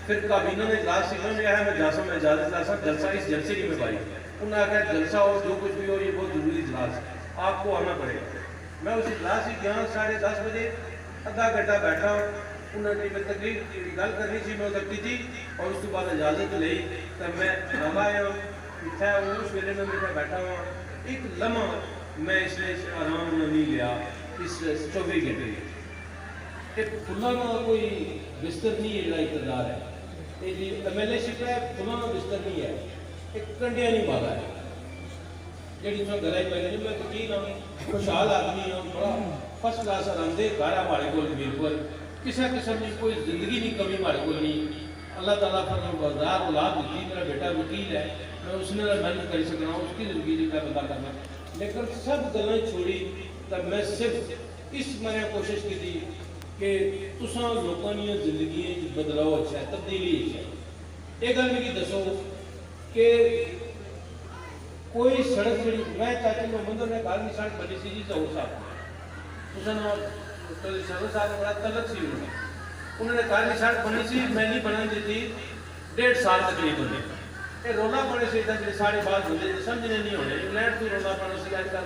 फिर काबीना ने इजलास से उन्होंने कहा मैं जासा मैं इजाजत लासा जलसा इस जलसे की मैं भाई, उन्होंने कहा जलसा हो जो कुछ भी हो ये बहुत जरूरी इजलास है, आपको आना पड़ेगा। मैं उस इजलास से गया 10:30 बजे, आधा घंटा बैठा, उन्होंने मैं तकरीर की गल करनी थी, मैं उधर की, और उस बाद इजाजत ली तो मैं नवा आया इतना उस वेले में मैं बैठा हुआ, एक लम्हा मैं इसलिए आराम नहीं लिया इस 24 घंटे एक खुला ना कोई बिस्तर नहीं है, जरा इकतदार है ये MLA-शिप है, खुला ना बिस्तर नहीं है, एक कंडिया नहीं वाला है जी गला पहले मैं वकील हाँ, खुशहाल आदमी हाँ, बड़ा फर्स्ट क्लास आरामदेह घर है हमारे को मीरपुर, किसी किस्म की कोई जिंदगी नहीं कमी हमारे को नहीं, अल्लाह ताला फरमाबरदार औलाद दी, मेरा बेटा वकील है, मैं उसने मेहनत कर सकना उसकी जिंदगी मैं पता करना, लेकिन सब गल्लां छोड़ी तो मैं सिर्फ इस मैंने कोशिश की थी कि तुसां लोगों दी जिंदगी बदलाव अच्छा है, तब्दीली अच्छा है। ये गल मिगी दसो कि कोई सड़क जी मैं चाचा मोहम्मद ने कहा सड़क बनी सी जी जहूर साहब तो जहूर साहब बड़ा तलक सी उन्होंने कहा सड़क बनी सी, मैं नहीं बनन दी थी 1.5 साल तकरीबन ये रोला पड़े से साढ़े बात होते समझने नहीं होने, इंग्लैंड तो रोला पड़े से आजकल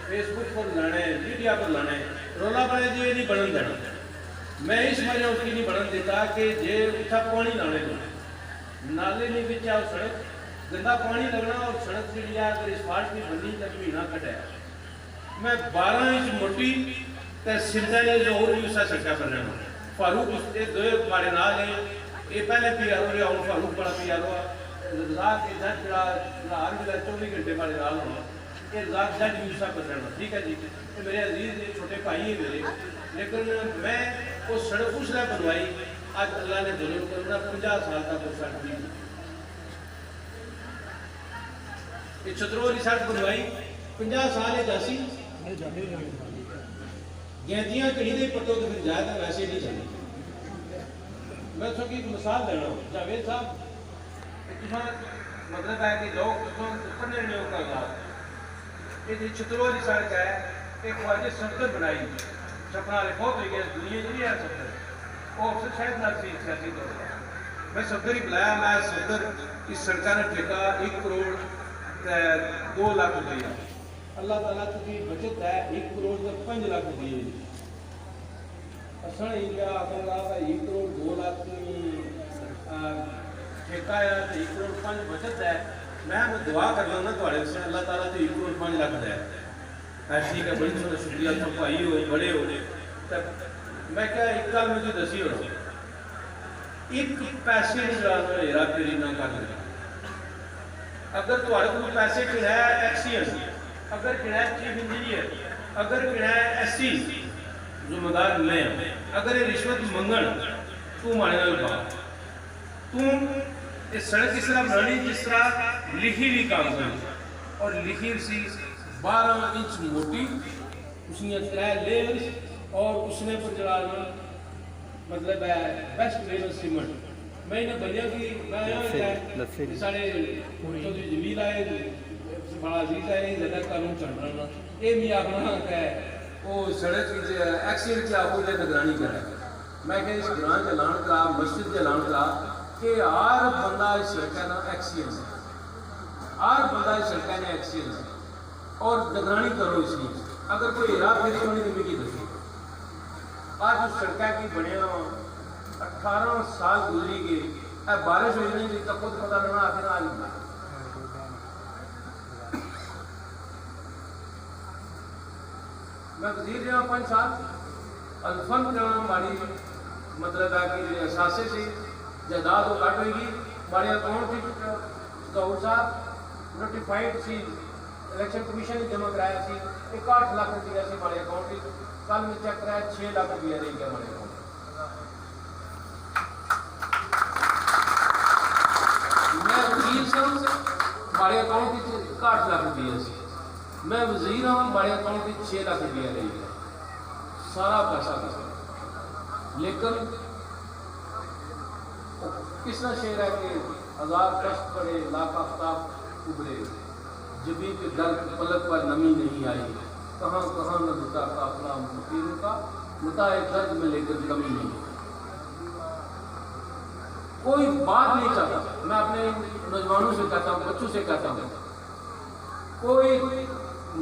फेसबुक पर लाने मीडिया पर लाने रोला पड़े जी ये नहीं बनन देना, मैं इस वजह उसकी नहीं बनन देता कि जे उठा पानी लाने दो नाले नहीं बिच आओ सड़क गंदा पानी लगना और सड़क जी अगर इस्फाल्ट की बनी तक महीना कटाया, मैं 12 इंच मोटी तो सिंधा ने जोर भी उसका सच्चा कर रहा हूँ, फारूक उसके दो मारे नाल है ये पहले PRO रहा हूँ, फारूक बड़ा PRO रजाक के जज जरा हर मिला 24 घंटे मारे नाल होना, ये रजाक जज भी उसका कर रहा, ठीक है जी, ये मेरे अजीज छोटे भाई है मेरे, लेकिन मैं वो सड़क उसने बनवाई, आज अल्लाह ने जुल्म करना 50 साल तक वो सड़क दी, ये छतरौली सड़क बनवाई 50 साल है जासी गैंदियां कहीं दे पत्तों तो फिर जाए तो वैसे नहीं चलती। मैं उसकी एक मिसाल देना जावेद साहब मतलब है कि लोग पढ़ने नहीं होगा ये छतरौली सड़क है, एक बार सड़क बनाई सपना बहुत हो गया दुनिया नहीं है सफर वो अफसर शायद ना सियासी तौर पर मैं सफर ही बुलाया, मैं सफर इस सड़क ने ठेका 1 करोड़ 2 लाख रुपया, अल्लाह ताला की बचत है 1 करोड़ 5 लाख रुपये, असा इंडिया आखिर 1 करोड़ 2 लाख ठेका है तो 1 करोड़ 5 बचत है, मैं दुआ कर लेना थोड़े से अल्लाह ताला तो 1 करोड़ 5 लाख है, ठीक है बड़ी थोड़ा शुक्रिया तुम भाई हो बड़े हो, तब मैं क्या एक गल मुझे दसी हो एक पैसे हेरा फेरी ना कर, अगर तुम्हारे को पैसे किराया एक्सीएस, अगर किराया चीफ इंजीनियर, अगर किराया SC जिम्मेदार मैं, अगर ये रिश्वत मंगन तू माने नाल बात तू इस सड़क इस तरह बनानी जिस तरह लिखी हुई कागज और लिखी सी 12 इंच मोटी उसने किराया लेवल्स और उसने पर जड़ा मतलब है बेस्ट लेवल सीमेंट, मैं इन्हें भैया की मैं आया साढ़े चौधरी जमील आए बड़ा अजीज है ज़्यादा कानून चल रहा ये भी अपना है वो सड़क एक्सीडेंट से आपको निगरानी करे, मैं क्या इस ग्रां के ऐलान करा मस्जिद के ऐलान करा कि हर बंदा इस सड़क ना एक्सीडेंट है, हर बंदा इस सड़क ने एक्सीडेंट और निगरानी करो इसकी, अगर कोई हेरा फेरी होनी तो मिगी दसी, आज उस सड़क की बनिया 18 साल गुजरी गए, बारिश हो नहीं तो खुद पता लगना आखिर आज मैं वजीर रहा 5 साल अल्फन हमारी मतलब है कि असासे से जायदाद वो कट होगी हमारे अकाउंट गौर साहब नोटिफाइड सी इलेक्शन कमीशन जमा कराया सी 8 लाख रुपया से हमारे अकाउंट कल में चेक कराया 6 लाख रुपया रह गया हमारे अकाउंट, मैं वजीर साहब हमारे अकाउंट 8 लाख रुपया से, मैं वजीर हाँ हमारे अकाउंट 6 लाख रुपया रह गया, सारा पैसा दे, लेकिन किसना शेर है कि हजार कष्ट पड़े लाख आफ्ताब उभरे, जबी के दर्द पलक पर नमी नहीं आई, कहाँ कहाँ न जुटा काफिला मुकीरों का, मुताए दर्द में लेकर कमी नहीं। कोई बात नहीं चाहता, मैं अपने नौजवानों से कहता हूँ, बच्चों से कहता हूँ, कोई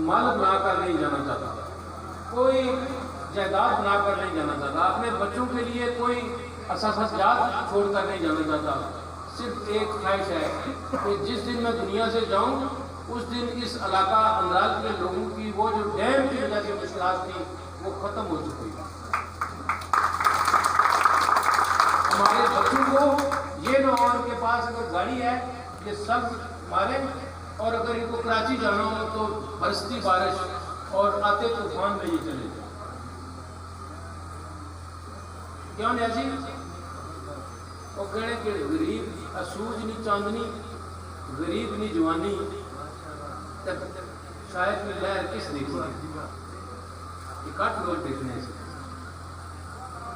माल बनाकर नहीं जाना चाहता, कोई जायदाद बनाकर नहीं जाना चाहता, अपने बच्चों के लिए कोई असासाजात छोड़कर नहीं जाना चाहता। सिर्फ एक ख्वाहिश है कि जिस दिन मैं दुनिया से जाऊं उस दिन इस इलाका अंदराल के लोगों की वो जो डैम की वजह से मुश्किलात थी वो खत्म हो चुकी है। हमारे बच्चों को ये ना हो उनके पास अगर गाड़ी है ये सब मारे, और अगर इनको कराची जाना हो तो बरसती बारिश और आते तूफान में ये चले जाए। क्यों न्याजी वो कहने के गरीब असूज नहीं चांदनी, गरीब नहीं जवानी, तब शायद की लहर किस देखी, इकट्ठ लोग देखने से।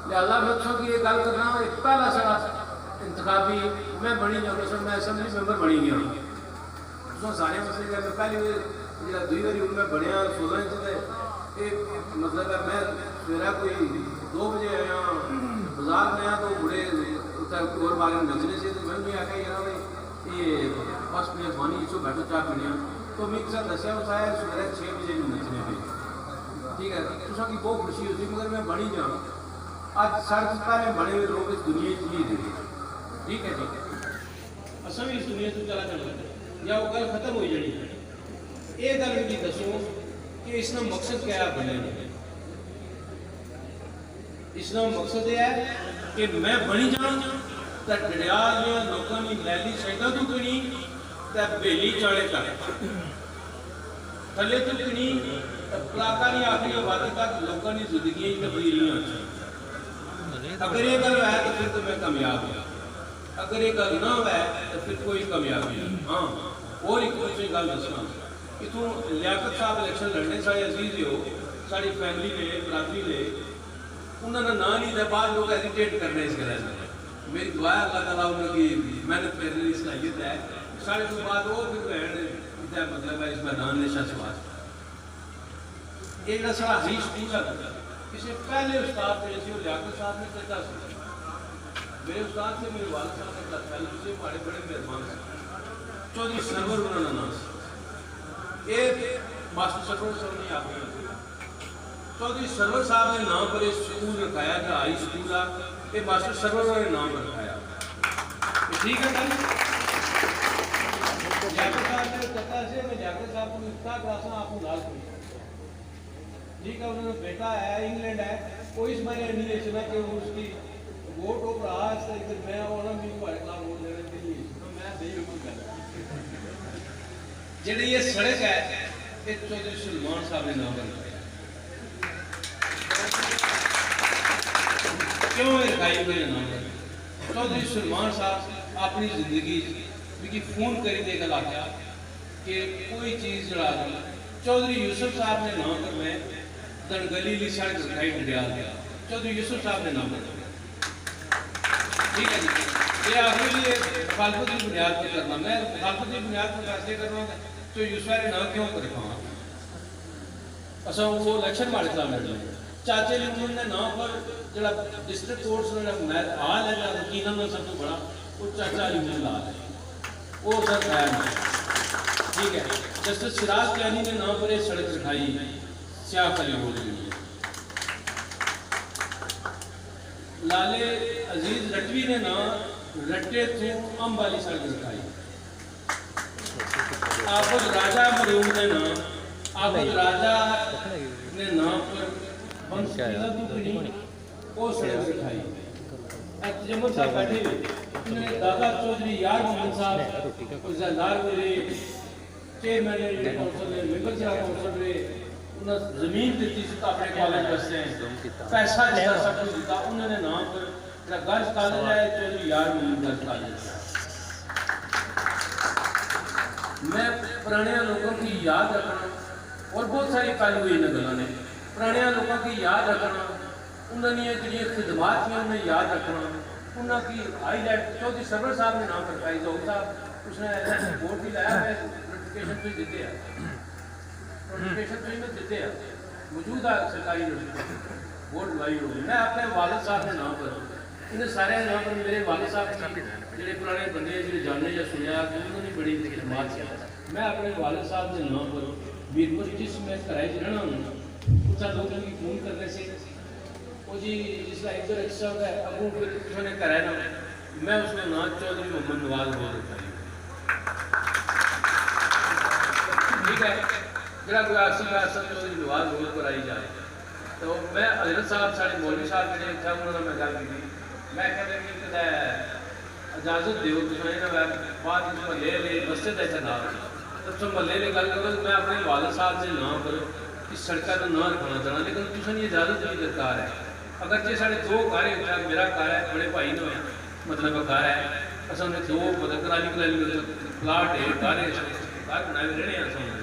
लिहाजा बच्चों की ये गल करना, एक पहला सारा इंतखाबी मैं बनी जाऊँ, मैं असम्बली मेंबर बनी गया तो सारे मसले का पहली जो दुई बारी मैं बढ़िया 16 इंच मतलब है। मैं मेरा कोई 2 बजे आया बाजार में आया तो बड़े और बारे में नचने से, तो मैं नहीं आया यार ये बस मेहरबानी इसको बैठो चाह पीने, तो मैं एक दसिया उठाया सवेरे 6 बजे भी नचने पे, ठीक है, तुसा की बहुत खुशी होती, मगर मैं बनी जाऊँ आज साढ़े पहले बड़े हुए लोग इस दुनिया जी दे, ठीक है असं भी इस दुनिया से चला चलता या वो गल खत्म हो जानी है। ये गल भी दसो कि इसका मकसद क्या है बने, इसका मकसद यह है कि मैं बनी जाऊं तो डरियाल या लोगों की लैली शैदा तो पीनी तो बेली चाले तक थले तो पीनी पलाका की आखिरी आबादी तक लोगों की जिंदगी तब्दीलियां। अगर ये गल है तो फिर तो मैं कामयाब हूँ, अगर ये गल ना है तो फिर कोई कामयाबी नहीं। हाँ और एक दूसरी गल दसना कि तू लियाकत साहब इलेक्शन लड़ने साढ़े अजीज हो, साड़ी फैमिली ने बरादरी ने उन्होंने ना नहीं दिया, बाद लोग एजिटेट करने इस गल में। मेरी दुआ है अल्लाह ताला उनकी मेहनत करने की सलाहियत है, साढ़े तो बाद वो फिर बहन मतलब है इस मैदान ने शासवास एक सारा हरी स्कूल है। किसी पहले उस्ताद थे लियाकत साहब ने कहता मेरे उस्ताद से मेरे वाल साहब ने पहले से बड़े बड़े मेहरबान चौधरी सरवर उन्होंने नाम ये मास्टर सरवर सर ने आप चौधरी सरवर साहब ने नाम पर स्कूल रखाया था, हाई स्कूल का ये मास्टर सरवर ने नाम रखाया, ठीक है भाई। जाकर साहब ने पता से मैं जाकर साहब को इतना क्लासा आपको लाल ठीक है, उन्होंने बेटा है इंग्लैंड है, कोई इस बारे नहीं सुना कि उसकी वोट हो रहा है, मैं और भी खिलाफ वोट देने के लिए तो मैं नहीं जी ये सड़क है ये चौधरी सुलेमान साहब ने नाम रखाया। क्यों रखाई मेरे नाम रखा? चौधरी सुलेमान साहब अपनी जिंदगी की फोन करी दे गल आख्या कि कोई चीज़ जड़ा चौधरी यूसुफ साहब ने नाम पर मैं दनगली ली सड़क रखाई डंडियाल गया, चौधरी यूसुफ साहब ने नाम रखा, ठीक है जी। ये आखिर लिए मुखालफत की बुनियाद पर करना, मैं मुखालफत की बुनियाद पर फैसले करना तो यूसुफ ने नाम क्यों कर रखा अच्छा वो इलेक्शन मारे खिलाफ लड़ चाचे ने उन्होंने नाम पर जो डिस्ट्रिक्ट कोर्ट हाल है वकीलों में सब तो बड़ा वो चाचा यूनियन ला है वो सर है, ठीक है। जस्टिस सिराज कैनी ने नाम पर एक सड़क रखाई स्याह खली हो रही है, लाले अजीज रटवी ने नाम रट्टे थू अम्ब वाली सड़क रखाई, आफत राजा मरूम ने नाम आफत राजा ने नाम पर वो सड़क रखाई। जम्मू साहब बैठे हुए दादा चौधरी यार मोहम्मद साहब जरदार मेरे चेयरमैन कौंसल ने मेंबर साहब कौंसल ने उन्हें जमीन दी थी अपने कॉलेज वास्ते पैसा दिया सब कुछ दिया, उन्होंने नाम पर गर्ल्स कॉलेज है चौधरी यार मोहम्मद गर्ल्स कॉलेज। मैं पुराने लोगों की याद रखना और बहुत सारी पहलू इन गलों ने ਪੁਰਾਣਿਆਂ ਲੋਕਾਂ ਦੀ ਯਾਦ ਰੱਖਣਾ, ਉਹਨਾਂ ਦੀਆਂ ਜਿਹੜੀਆਂ ਖਿਦਮਾਤ ਨੇ ਉਹਨੇ ਯਾਦ ਰੱਖਣਾ, ਉਹਨਾਂ की हाईलाइट चौधरी सरवर साहब ने नाम रखा है, जौहर साहब उसने वोट भी लाया है, नोटिफिकेशन भी देते हैं, नोटिफिकेशन भी में देते हैं, मौजूदा सरकारी नोटिफिकेशन वोट लाई होगी। मैं अपने वालिद साहब के नाम पर, इन्हें सारे नाम पर मेरे वालिद साहब जो पुराने बंदे जो जाने या सुनिया उन्होंने बड़ी खिदमात की, मैं अपने वालिद साहब के नाम पर मीरपुर जिस मैं कराए रहना हूँ उत्तर लोगों की फोन करते से वो जी जिसका इधर अच्छा होता है अबू फिर उन्होंने कराया ना, मैं उसका नाम चौधरी मोहम्मद नवाज बोल देता हूँ, ठीक है। जरा कोई आसन चौधरी नवाज बोल कर आई जाए तो मैं हजरत साहब साढ़े मौलवी साहब ने था उन्होंने मैं गल की, मैं कहते इजाजत दो तुम बाद महल्ले मस्जिद ऐसा ना तो तुम महल्ले ने गल करो, मैं अपने वालिद साहब के नाम पर इस सड़क का ना रखना चाहना, लेकिन तुम ये इजाजत भी दरकार है। अगरचे साढ़े दो घर है, मेरा घर है, बड़े भाई ने मतलब घर है, असल में दो कराली प्लाट है, घर है, घर बनाए रहने हैं।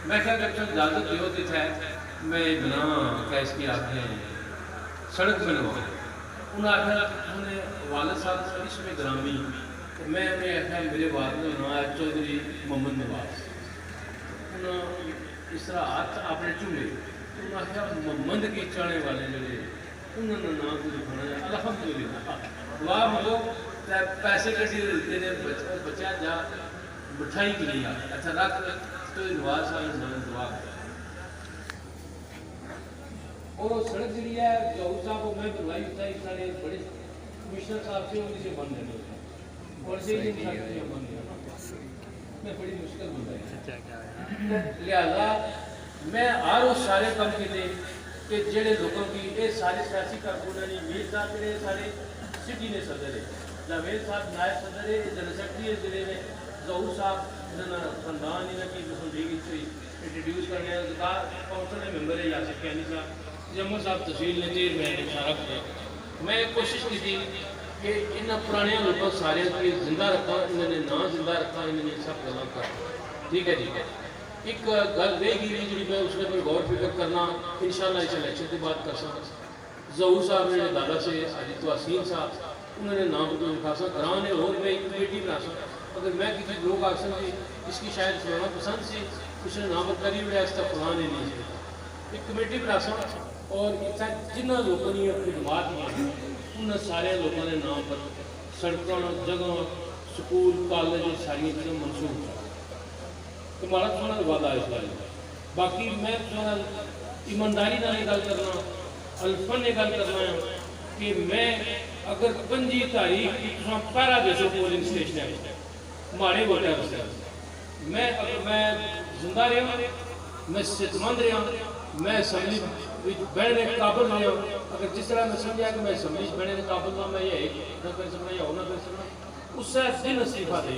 मैं क्या करता हूँ इजाजत दो तो है मैं बना क्या इसकी आपने सड़क बनवा, उन्हें आखिर उन्हें वालिद साहब इसमें ग्रामी तो मैं आखिर मेरे वालिद का नाम है चौधरी मोहम्मद नवाज, उन्हें इस तरह हाथ अपने चूमे उन्हें आखिर मोहम्मद की चाने वाले जोड़े उन्होंने नाम को लिखना है अल्हम्दुलिल्लाह वाह मलो पैसे कटी देते बच्चा जा मिठाई के लिए अच्छा रख तो नवाज साहब नाम दुआ और सड़क जी है जौहर साहब को मैं बुलाई होता है सारे बड़े कमिश्नर साहब से उनसे बन रहे और से ही बन गया मैं बड़ी मुश्किल बन रही, लिहाजा मैं हर उस सारे कम किए कि जेड़े लोगों की ये सारे सियासी कारकुनां ने मीर साहब जेड़े सारे सिटी ने सदर है, जावेद साहब नायब सदर है, जनरल सेक्रेटरी जिले में जौहर साहब इन्होंने खानदान इन्हें की लीग इंट्रोड्यूस करने काउंसिल के मैंबर है यासिर कैनी साहब, जम्मू साहब तहसील ने चेयरमैन सारा कुछ मैं कोशिश की थी कि इन पुराने लोगों सारे की जिंदा रखा, इन्होंने ना जिंदा रखा, इन्होंने सब गल्लां कर, ठीक है ठीक है। एक गल रहेगी जी मैं उसने पर गौर फिक्र करना इंशाल्लाह इस इलेक्शन के बाद कर सकता। जहूर साहब ने दादा से अजीत वसीम साहब उन्होंने नाम को खासा ग्रां ने और मैं एक कमेटी बना सकता, अगर मैं किसी लोग आसन थी इसकी शायद सुनाना पसंद से उसने नाम करी उड़ा इसका पुराने नहीं एक कमेटी बना सकता और इतना जिन्होंने लोगों ने खिदमात उन्होंने सारे लोगों के नाम पर सड़कों जगह स्कूल कॉलेज सारी चीज़ें मंसूब तो माड़ा थोड़ा वादा है इस बारे। बाकी मैं थोड़ा ईमानदारी नाल गल करना अल्फन ने गल करना है कि मैं अगर 5 तारीख पहला दसो पोलिंग स्टेशन माड़े वोटर मैं अगर मैं जिंदा रहा मैं सेहतमंद रहा मैं असम्बली बहने के काबिल रहा, अगर जिस तरह मैं समझा कि मैं असम्बली बहने के काबिल रहा मैं ये ना कर सकना या ना कर सकना उससे दिन इस्तीफा दे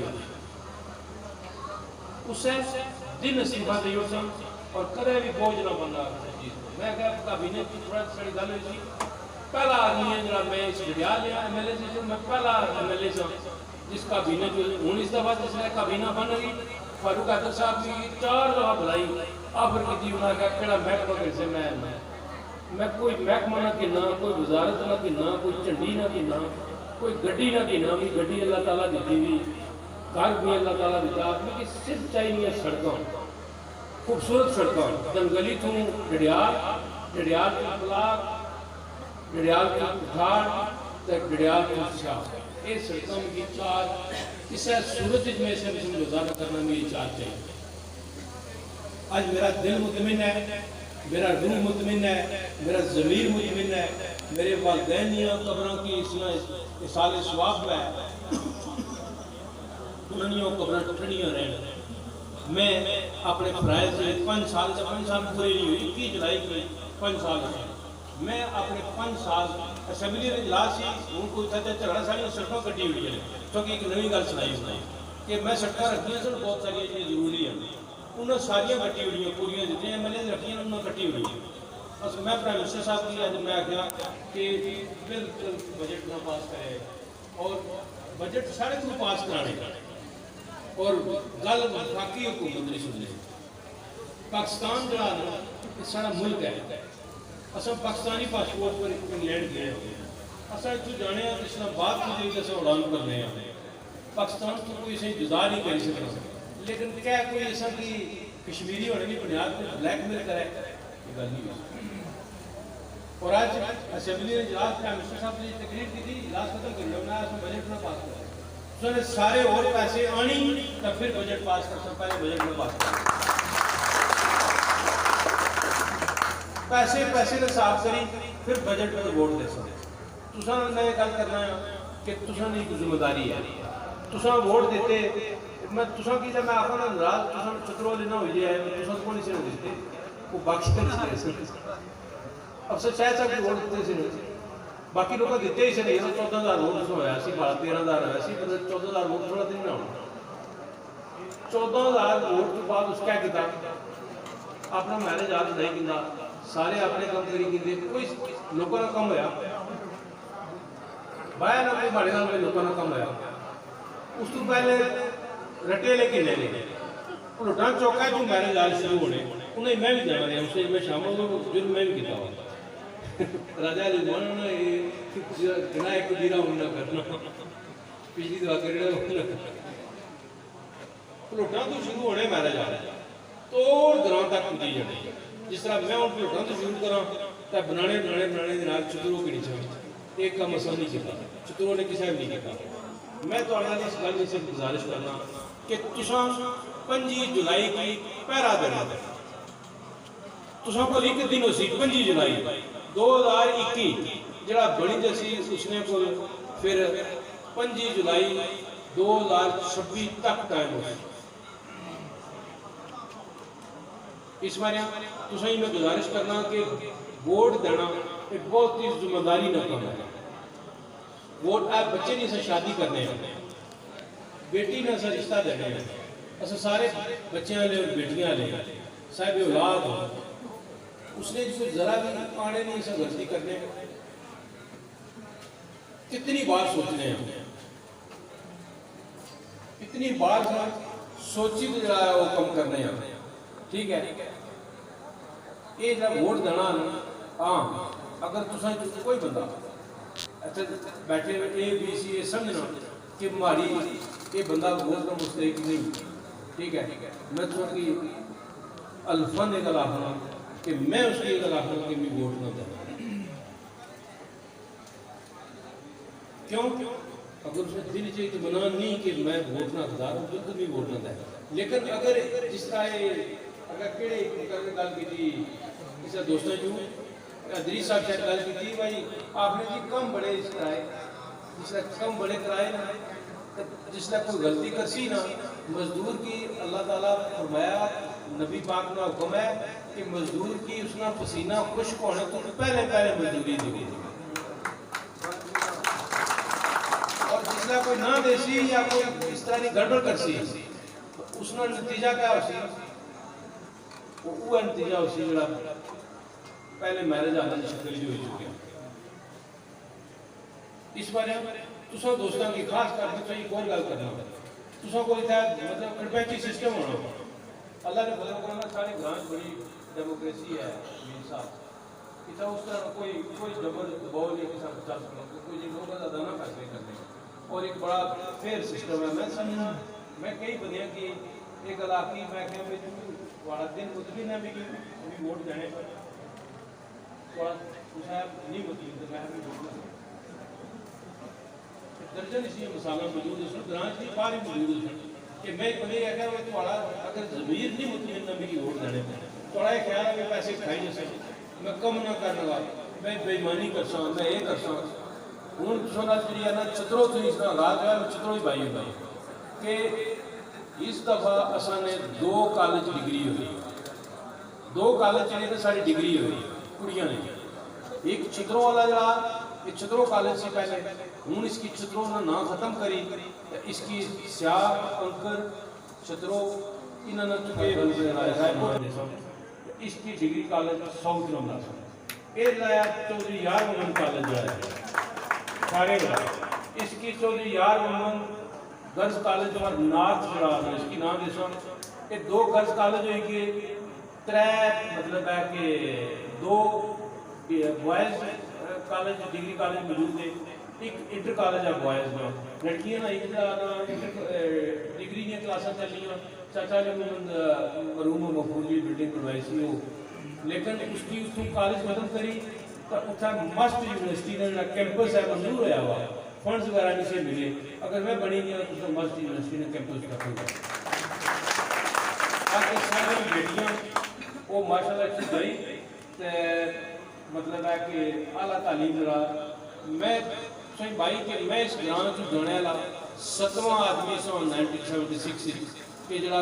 उससे दिन इस्तीफा दे और कदे भी बोझ ना बनना चीज़ मैं क्या काबीने की थोड़ा सारी गल हुई पहला आदमी है जरा मैं इस घड़ियाल लिया MLA से मैं पहला MLA से जिस काबीने हूँ इस दफा जिसने काबीना बन गई फारूक आदर साहब की 4 दफा बुलाई आफर की उन्होंने कहा केड़ा महकमा कैसे मैं कोई महकमा ना गिना कोई वजारत ना गिना कोई झंडी ना गिना कोई गड्डी ना गिना भी गड्डी अल्लाह ताला दी भी घर भी अल्लाह ताला दिता क्योंकि सिर्फ चाहिए सड़क खूबसूरत सड़क दंगली तू डडियाल डडियाल के ब्लाक डडियाल के उठाड़ डडियाल के शाह ये सड़कों की 4 इसे सूरत में से गुजारा करना मेरी 4 चाहिए। आज मेरा दिल मुतमिन है, मेरा रूह मुतमिन है, मेरा ज़मीर मुतमिन है, मेरे वालिदैन कब्रों की इसाले सवाब है उन्होंने कब्र ठंडियाँ रहने मैं अपने फराइज 5 साल से 5 साल पूरी नहीं हुई 21 जुलाई की 5 साल से मैं अपने 5 साल असम्बली में इजलास ही उनको झगड़ा सारी सड़कों कटी हुई है क्योंकि एक नई गल सुनाई हुई कि मैं सड़क रखी सन बहुत सारी चीज़ें जरूरी है उन्होंने सारिया कटी हुई पूरी जितनी MLA रखी उन्होंने कटी हुई है बस मैं प्राइम मिनिस्टर साहब की अज मैं आख्या कि बिल्कुल बजट ना पास करे और बजट सारे को पास कराने और गल बाकी हुकूमत नहीं सुननी पाकिस्तान जो ये सारा मुल्क है, असा पाकिस्तानी पासपोर्ट पर इंग्लैंड गए असा इतों जाने इस्लामाबाद की जगह अस उड़ान करने पाकिस्तान तो कोई असें जुदा नहीं कर सकता, लेकिन क्या कोई ऐसा कि कश्मीरी होने की बुनियाद पर ब्लैकमेल करे, ये गल नहीं है। और आज असैम्बली ने इजलास प्राइम मिनिस्टर साहब ने तकरीर की थी, इजलास खत्म कर लिया, बजट में पास कर उसने सारे और पैसे आनी तो फिर बजट पास कर सकता, पहले बजट में पास कर पैसे ने साफ करी फिर बजट में वोट दे सकते। तुसा ने गल करना है कि तुसा ने एक जिम्मेदारी है, तुसा वोट देते मैं तुसा की मैं आखा ना नाराज तुसा चतरो लेना हो जाए तुसा को नहीं से देते वो बख्श कर अफसर शायद साहब वोट देते से बाकी लोग देते ही से नहीं 14,000 वोट होया सी 13,000 होया सी 14,000 वोट थोड़ा दिन ना होना 14,000 वोट के बाद उसका किया अपना मैनेज आज नहीं किया सारे अपने काम करी गिनते कोई लोगों का कम होया बाया ना कोई बड़े नाल लोगों का कम होया उस तो पहले रटे लेके ले ले लुटा चौका जो मैरिज आज शुरू होने उन्हें मैं भी जाना रहा उससे मैं शामिल हूँ जुर्म मैं भी किया हुआ राजा लिबान ने गिना एक जीरा होना करना पिछली दवा कर लुटा तो शुरू होने मैरिज आ रहा तो ग्रां तक पुजी जाने जिस तरह मैं उन लुटा तो शुरू करा तो बनाने चतुरों की नहीं एक काम आसान नहीं किया चतुरों ने किसी नहीं किया। मैं तो इस गल से गुजारिश करना कि तुसा 25 जुलाई की पहरा देना तुसा को एक दिन सी 25 जुलाई 2021 जरा बनी जैसी उसने को फिर 25 जुलाई 2026 तक टाइम हो इस बारे तुसा ही मैं गुजारिश करना कि वोट देना एक बहुत ही जिम्मेदारी न काम है। वोट आप बच्चे नहीं से शादी करने हैं बेटी ने ऐसा रिश्ता देने हैं ऐसा सारे बच्चे ले और बेटियां ले साहब औलाद हो उसने जो जरा भी आने नहीं ऐसा गलती करने कितनी बार सोचने हैं कितनी बार सोची तो जरा वो कम करने हैं ठीक है ये जब वोट देना हाँ अगर तुसा कोई बंदा अच्छा बैठे ए बी सी ये समझना कि हमारी ये बंदा वोट का मुस्तहिक नहीं ठीक है मैं की अल्फन एक आखना कि मैं उसकी एक आखना कि मैं वोट ना दूँ क्यों अगर उसने दिल चाहिए तो मना नहीं कि मैं वोट ना खदार हूँ बिल्कुल भी वोट ना दे लेकिन अगर जिस तरह अगर केड़े गल की इस दोस्तों जो अदरी साहब शायद गल की भाई आपने जी कम बड़े कराए जिसने कम बड़े कराए ना जिसने कोई गलती कर सी ना मजदूर की अल्लाह ताला फरमाया नबी पाक का हुक्म है कि मजदूर की उसका पसीना खुश्क होने तो पहले मजदूरी दी और जिसने कोई ना देसी या कोई इस तरह की गड़बड़ कर सी उसका नतीजा क्या हो सी वो नतीजा उसी जरा पहले मैरिज आने की शक्ल जो हो चुके इस बारे तुसा दोस्तों की खास कर एक और गल करना तुसा को मतलब कड़पैची सिस्टम होना अल्लाह ने फजल करना सारे गांव बड़ी डेमोक्रेसी है मीर साहब इतना उस तरह कोई डबल दबाव नहीं किसान चल सकता कोई लोगों का दाना फैसले करने और एक बड़ा फेयर सिस्टम है मैं समझना मैं कई बंदियां की एक इलाकी मैं क्या वाला दिन मुतमिन है भी वोट देने पर नहीं मुतमिन तो मैं भी वोट दर्जन इसी मिसाल मौजूद है ग्रां की बाहर मौजूद है कि मैं कभी अगर थोड़ा अगर जमीर नहीं मुतमिन ना भी वोट देने पर थोड़ा ख्याल है पैसे खाई जैसे मैं कम ना करने वाला मैं बेईमानी कर सा मैं ये कर सा हूँ तुसा जी है ना चतरों से इसका आगाज है चतरों ही पाई होता कि इस दफ़ा असा ने 2 कॉलेज डिग्री हुई 2 कॉलेज ने सारी डिग्री हुई कुड़ियाँ ने एक चित्रों वाला जरा ये चित्रों कॉलेज से पहले हूँ इसकी चित्रों ने ना खत्म करी इसकी स्याह अंकर चित्रों इन्होंने इसकी डिग्री कॉलेज साउथ लंबा ये लाया चौधरी यार मोहम्मद कॉलेज जो है सारे इसकी चौधरी यार मोहम्मद गर्ल्स कॉलेज और नॉर्थ शराब है इसकी नाम जैसा ये 2 गर्ल्स कॉलेज होगी मतलब है कि 2 बॉयज़ कॉलेज डिग्री कॉलेज मौजूद है, एक इंटर कॉलेज है बॉयज़ में, लड़कियां ना एक डिग्री दी क्लासां चलियां, चाचा ने मरूम मफरूली बिल्डिंग बनवाई सी वो, लेकिन उसकी उसको कॉलेज खत्म करी तो उत्थे मस्त यूनिवर्सिटी का जो कैंपस है मंजूर होया हुआ, फंड्स वगैरह नहीं से मिले, अगर मैं बनी गया तो मस्त यूनिवर्सिटी ने कैंपस खत्म कर बाकी सारी बेटियां वो माशाल्लाह अच्छी गई तो मतलब है कि आला तालीम जरा मैं सही भाई कि मैं इस ग्राम से जाने वाला 7वां आदमी सो 1976 कि जरा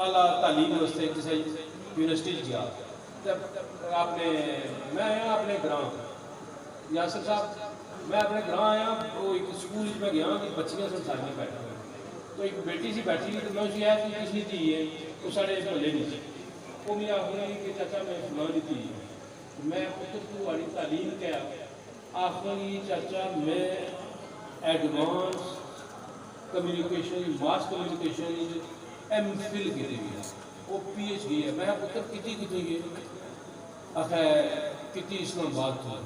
आला तालीम वास्ते किसी यूनिवर्सिटी गया आपने मैं आया अपने ग्राम यासर साहब मैं अपने ग्राम आया वो एक स्कूल में गया कि बच्चियां सब सारियां बैठी हुई तो एक बेटी सी बैठी हुई तो मैं उसकी आया कि किसकी धी है वो साढ़े मोहल्ले नहीं वो मेरे आखिर कि चाचा मैं फलानी धी मैं पुत्र तुम्हारी तालीम क्या आखिरी चाचा मैं advance communication mass communication MPhil की थी वो PhD है मैं पुत्र कितनी आखिर कितनी इस्लामाबाद थी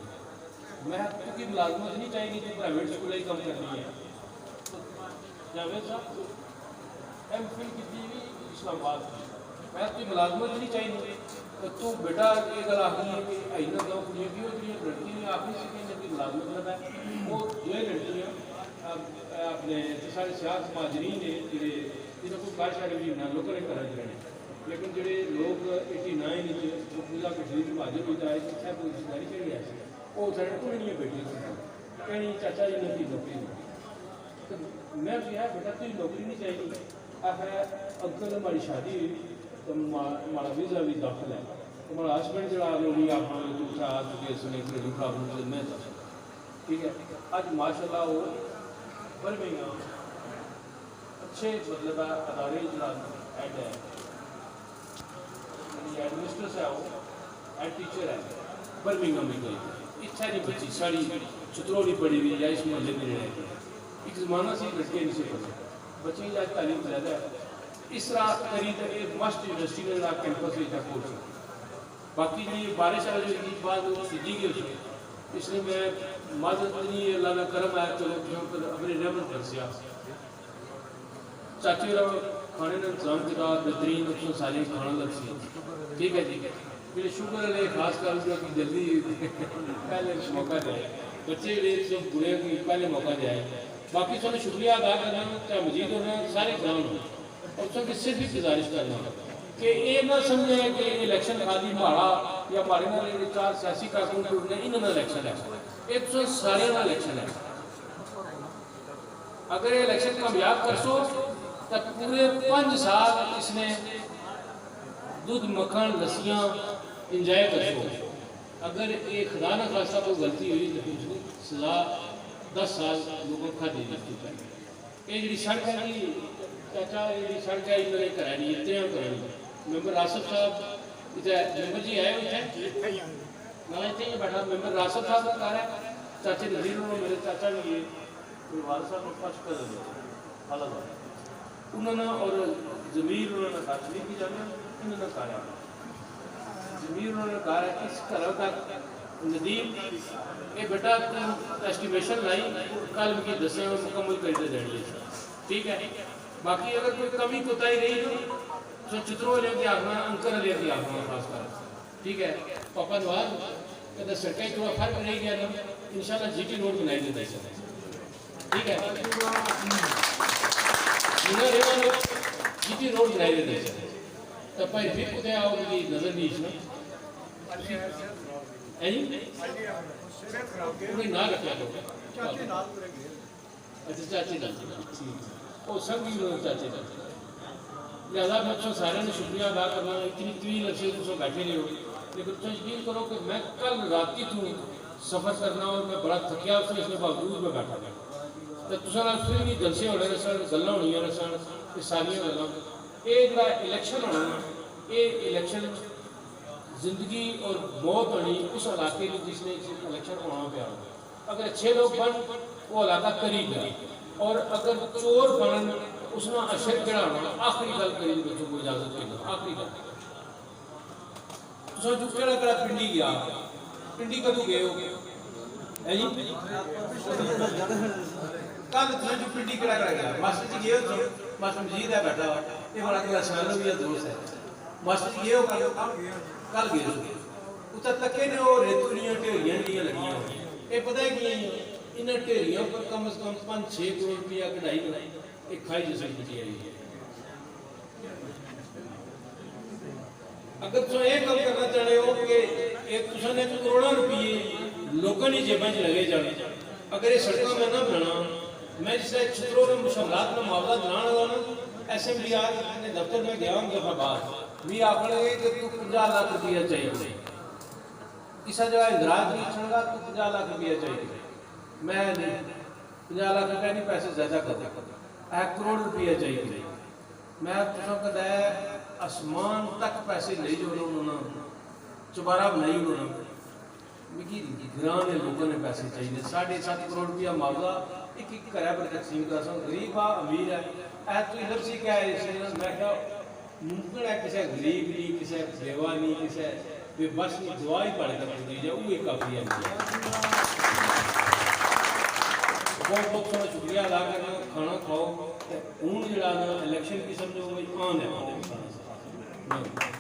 मैं क्योंकि मुलाजमत नहीं चाहिए तो प्राइवेट स्कूल ही कम करनी है जावेद साहब MPhil की थी इस्लामाबाद थी मैं कोई मुलाजमत नहीं चाहिए तो तू बेटा ये गल आखिरी है कि ना दो कुड़ियाँ की होती है लड़की ने आखिरी से कि मुलाजमत लगा वो 2 लड़कियाँ अपने सारे सियासत माजरीन ने जिन्हें कोई कार शारी भी ना लोगों ने करा रहे लेकिन जो लोग 89 वो पूजा कश्मीर में हाजिर हो जाए इतना कोई रिश्तेदारी चढ़ी है वो साढ़े को नहीं है बेटी कहीं चाचा जी ने नौकरी तो मैं क्या बेटा तुझे नौकरी नहीं चाहिए आखिर अंकल हमारी शादी हुई तो हमारा वीज़ा भी दाखिल है तो हमारा हस्बैंड जो लोग आप दूसरा सुने मैं ठीक है आज माशाल्लाह वो बर्मिंघम अच्छे मतलब अदारे जो हेड है एडमिनिस्ट्रेटर है वो एंड टीचर है बर्मिंघम में गई इच्छा नहीं बची साड़ी चतरों नहीं पड़ी हुई या इस मोहल्ले में रहे एक जमाना से लड़के नहीं से पढ़े बच्चे की आज तालीम ज़्यादा है इस तरह करी तो ये मस्ट यूनिवर्सिटी का कैंपस का कोर्स है बाकी जी बारिश वाला जो की बात वो सीधी गई इसलिए मैं माजरत नहीं अल्लाह का करम आया चलो अपनी रहमत कर सिया चाची खाने का इंतजाम किया बेहतरीन उसमें सारे खाना लग सी ठीक है मेरे शुक्र है खास कर कि जल्दी पहले मौका दे बच्चे सब बुढ़े की पहले मौका दे बाकी सारे शुक्रिया अदा करना चाहे मजीद होना सारे ग्राम हो और सबकी सिर्फ गुजारिश करना कि ये ना समझे कि इलेक्शन खाली माड़ा या माड़े ना 4 सियासी कारकुन टूटने इन्होंने इलेक्शन है एक तो सारे का इलेक्शन है अगर ये इलेक्शन कामयाब कर सो तो पूरे 5 साल इसने दूध मक्खन लस्सियाँ इंजॉय कर सो अगर ये खुदा न खासा कोई गलती हुई तो उसको सजा 10 साल लोगों को दे दी ये जी सड़क है जी चाचा ये सड़क है इन्होंने करानी इतने करानी मेंबर रासिफ साहब इतने मेंबर जी आए इतने ना इतने बैठा मेंबर रासिफ साहब का कार है चाचे नज़ीर मेरे चाचा भी ये वाल साहब को फर्स्ट कर दिया अलग उन्होंने और ज़मीर उन्होंने ताकलीफ की जाने इन्होंने कहा ज़मीर उन्होंने कहा है इस घरों का नदीम ये बेटा एस्टिमेशन लाई कल मुझे दसें और मुकम्मल करके देनी ठीक है बाकी अगर कोई कमी कोताही रही तो चित्रों लेके आना अंकल लेके आना खास कर ठीक है पापा नवाज कहते सरकारी थोड़ा फर्क रह गया ना इंशाल्लाह GT रोड बनाई देते ठीक है GT रोड बनाई देते तो भाई फिर कुछ आओगी नजर नहीं इसमें है जी ना रखा तो अच्छा चाची वो सब भी चाचे लिहाजा मैं तो सारे ने शुक्रिया अदा करना इतनी तवील अर्से तो बैठे नहीं हो लेकिन तो यकीन करो कि मैं कल रात की तू सफ़र करना और मैं बड़ा थकिया उसमें इसके बावजूद मैं बैठा था तो तुसारा फिर भी जलसे होने सन गल्लां होनियां ने सन ये सारियां गल्लां ये जो इलेक्शन होना ये इलेक्शन जिंदगी और मौत होनी उस इलाके में जिसने इलेक्शन होना पे अगर अच्छे लोग बन वो इलाका करीब है और अगर चोर बनन उसमें अशर जड़ा होना आखिरी गल करी बच्चों को इजाजत देना आखिरी गल ਤੁਸੀਂ ਜੋ ਕਿਹੜਾ ਪਿੰਡੀ ਗਿਆ ਪਿੰਡੀ ਕਦੋਂ ਗਏ ਹੋ ਹੈ ਜੀ ਕੱਲ ਤੁਸੀਂ ਜੋ ਪਿੰਡੀ ਕਿਹੜਾ ਗਿਆ ਮਾਸਟਰ ਜੀ ਗਏ ਹੋ ਮਾਸਟਰ ਮਜੀਦ ਹੈ ਬੈਠਾ ਇਹ ਬੜਾ ਕਿ ਅਸਾਨ ਵੀ ਦੋਸਤ ਹੈ ਮਾਸਟਰ ਜੀ ਗਏ ਹੋ ਕੱਲ ਗਏ ਹੋ ਉੱਤੇ ਤੱਕੇ ਨੇ ਉਹ ਰੇਤੂੜੀਆਂ ਢੇਰੀਆਂ ਜਿਹੜੀਆਂ ਲੱਗੀਆਂ ਹੋਈਆਂ ਇਹ ਪਤਾ ਹੈ ਕੀ ਇਹਨਾਂ ਢੇਰੀਆਂ ਉੱਪਰ ਕਮ ਸੇ ਕਮ 5-6 ਕਰੋੜ ਰੁਪਇਆ ਕਢਾਈ ਇਹ ਖਾਈ ਜਿਸ ਕੀਤੀ ਆਈ ਹੈ अगर तुम ये काम करना चाहते हो कि एक तुमने करोड़ों रुपये लोगों की जेबों च लगे जाने अगर ये सड़कों में ना बनाना मैं जिससे छतरों में मुशमलात में मामला बनाना लगा ना असेंबली ने दफ्तर में गया हूँ दफा बाद भी आखने कि तू 50 लाख रुपया चाहिए इस जगह इंदिराज नहीं छड़गा तू 50 लाख रुपया चाहिए मैं नहीं 50 लाख रुपया नहीं पैसे ज़्यादा कर 1 करोड़ रुपया चाहिए मैं तुम कद आसमान तक पैसे ले जो उन्होंने चुबारा बनाई उन्होंने ग्रां के लोगों ने पैसे चाहिए 7.5 करोड़ रुपया मामला एक घर पर तकसीम कर सकता गरीब आ अमीर है ऐ तो लफ्ज़ क्या है मैं क्या मुमकिन है किसी गरीब नहीं किसी बेवा नहीं किसी बेबस नहीं दुआ ही पढ़ कर दी जाए वो काफ़ी है बहुत बहुत थोड़ा शुक्रिया अदा करना खाना खाओ हूँ जो इलेक्शन की समझो आन है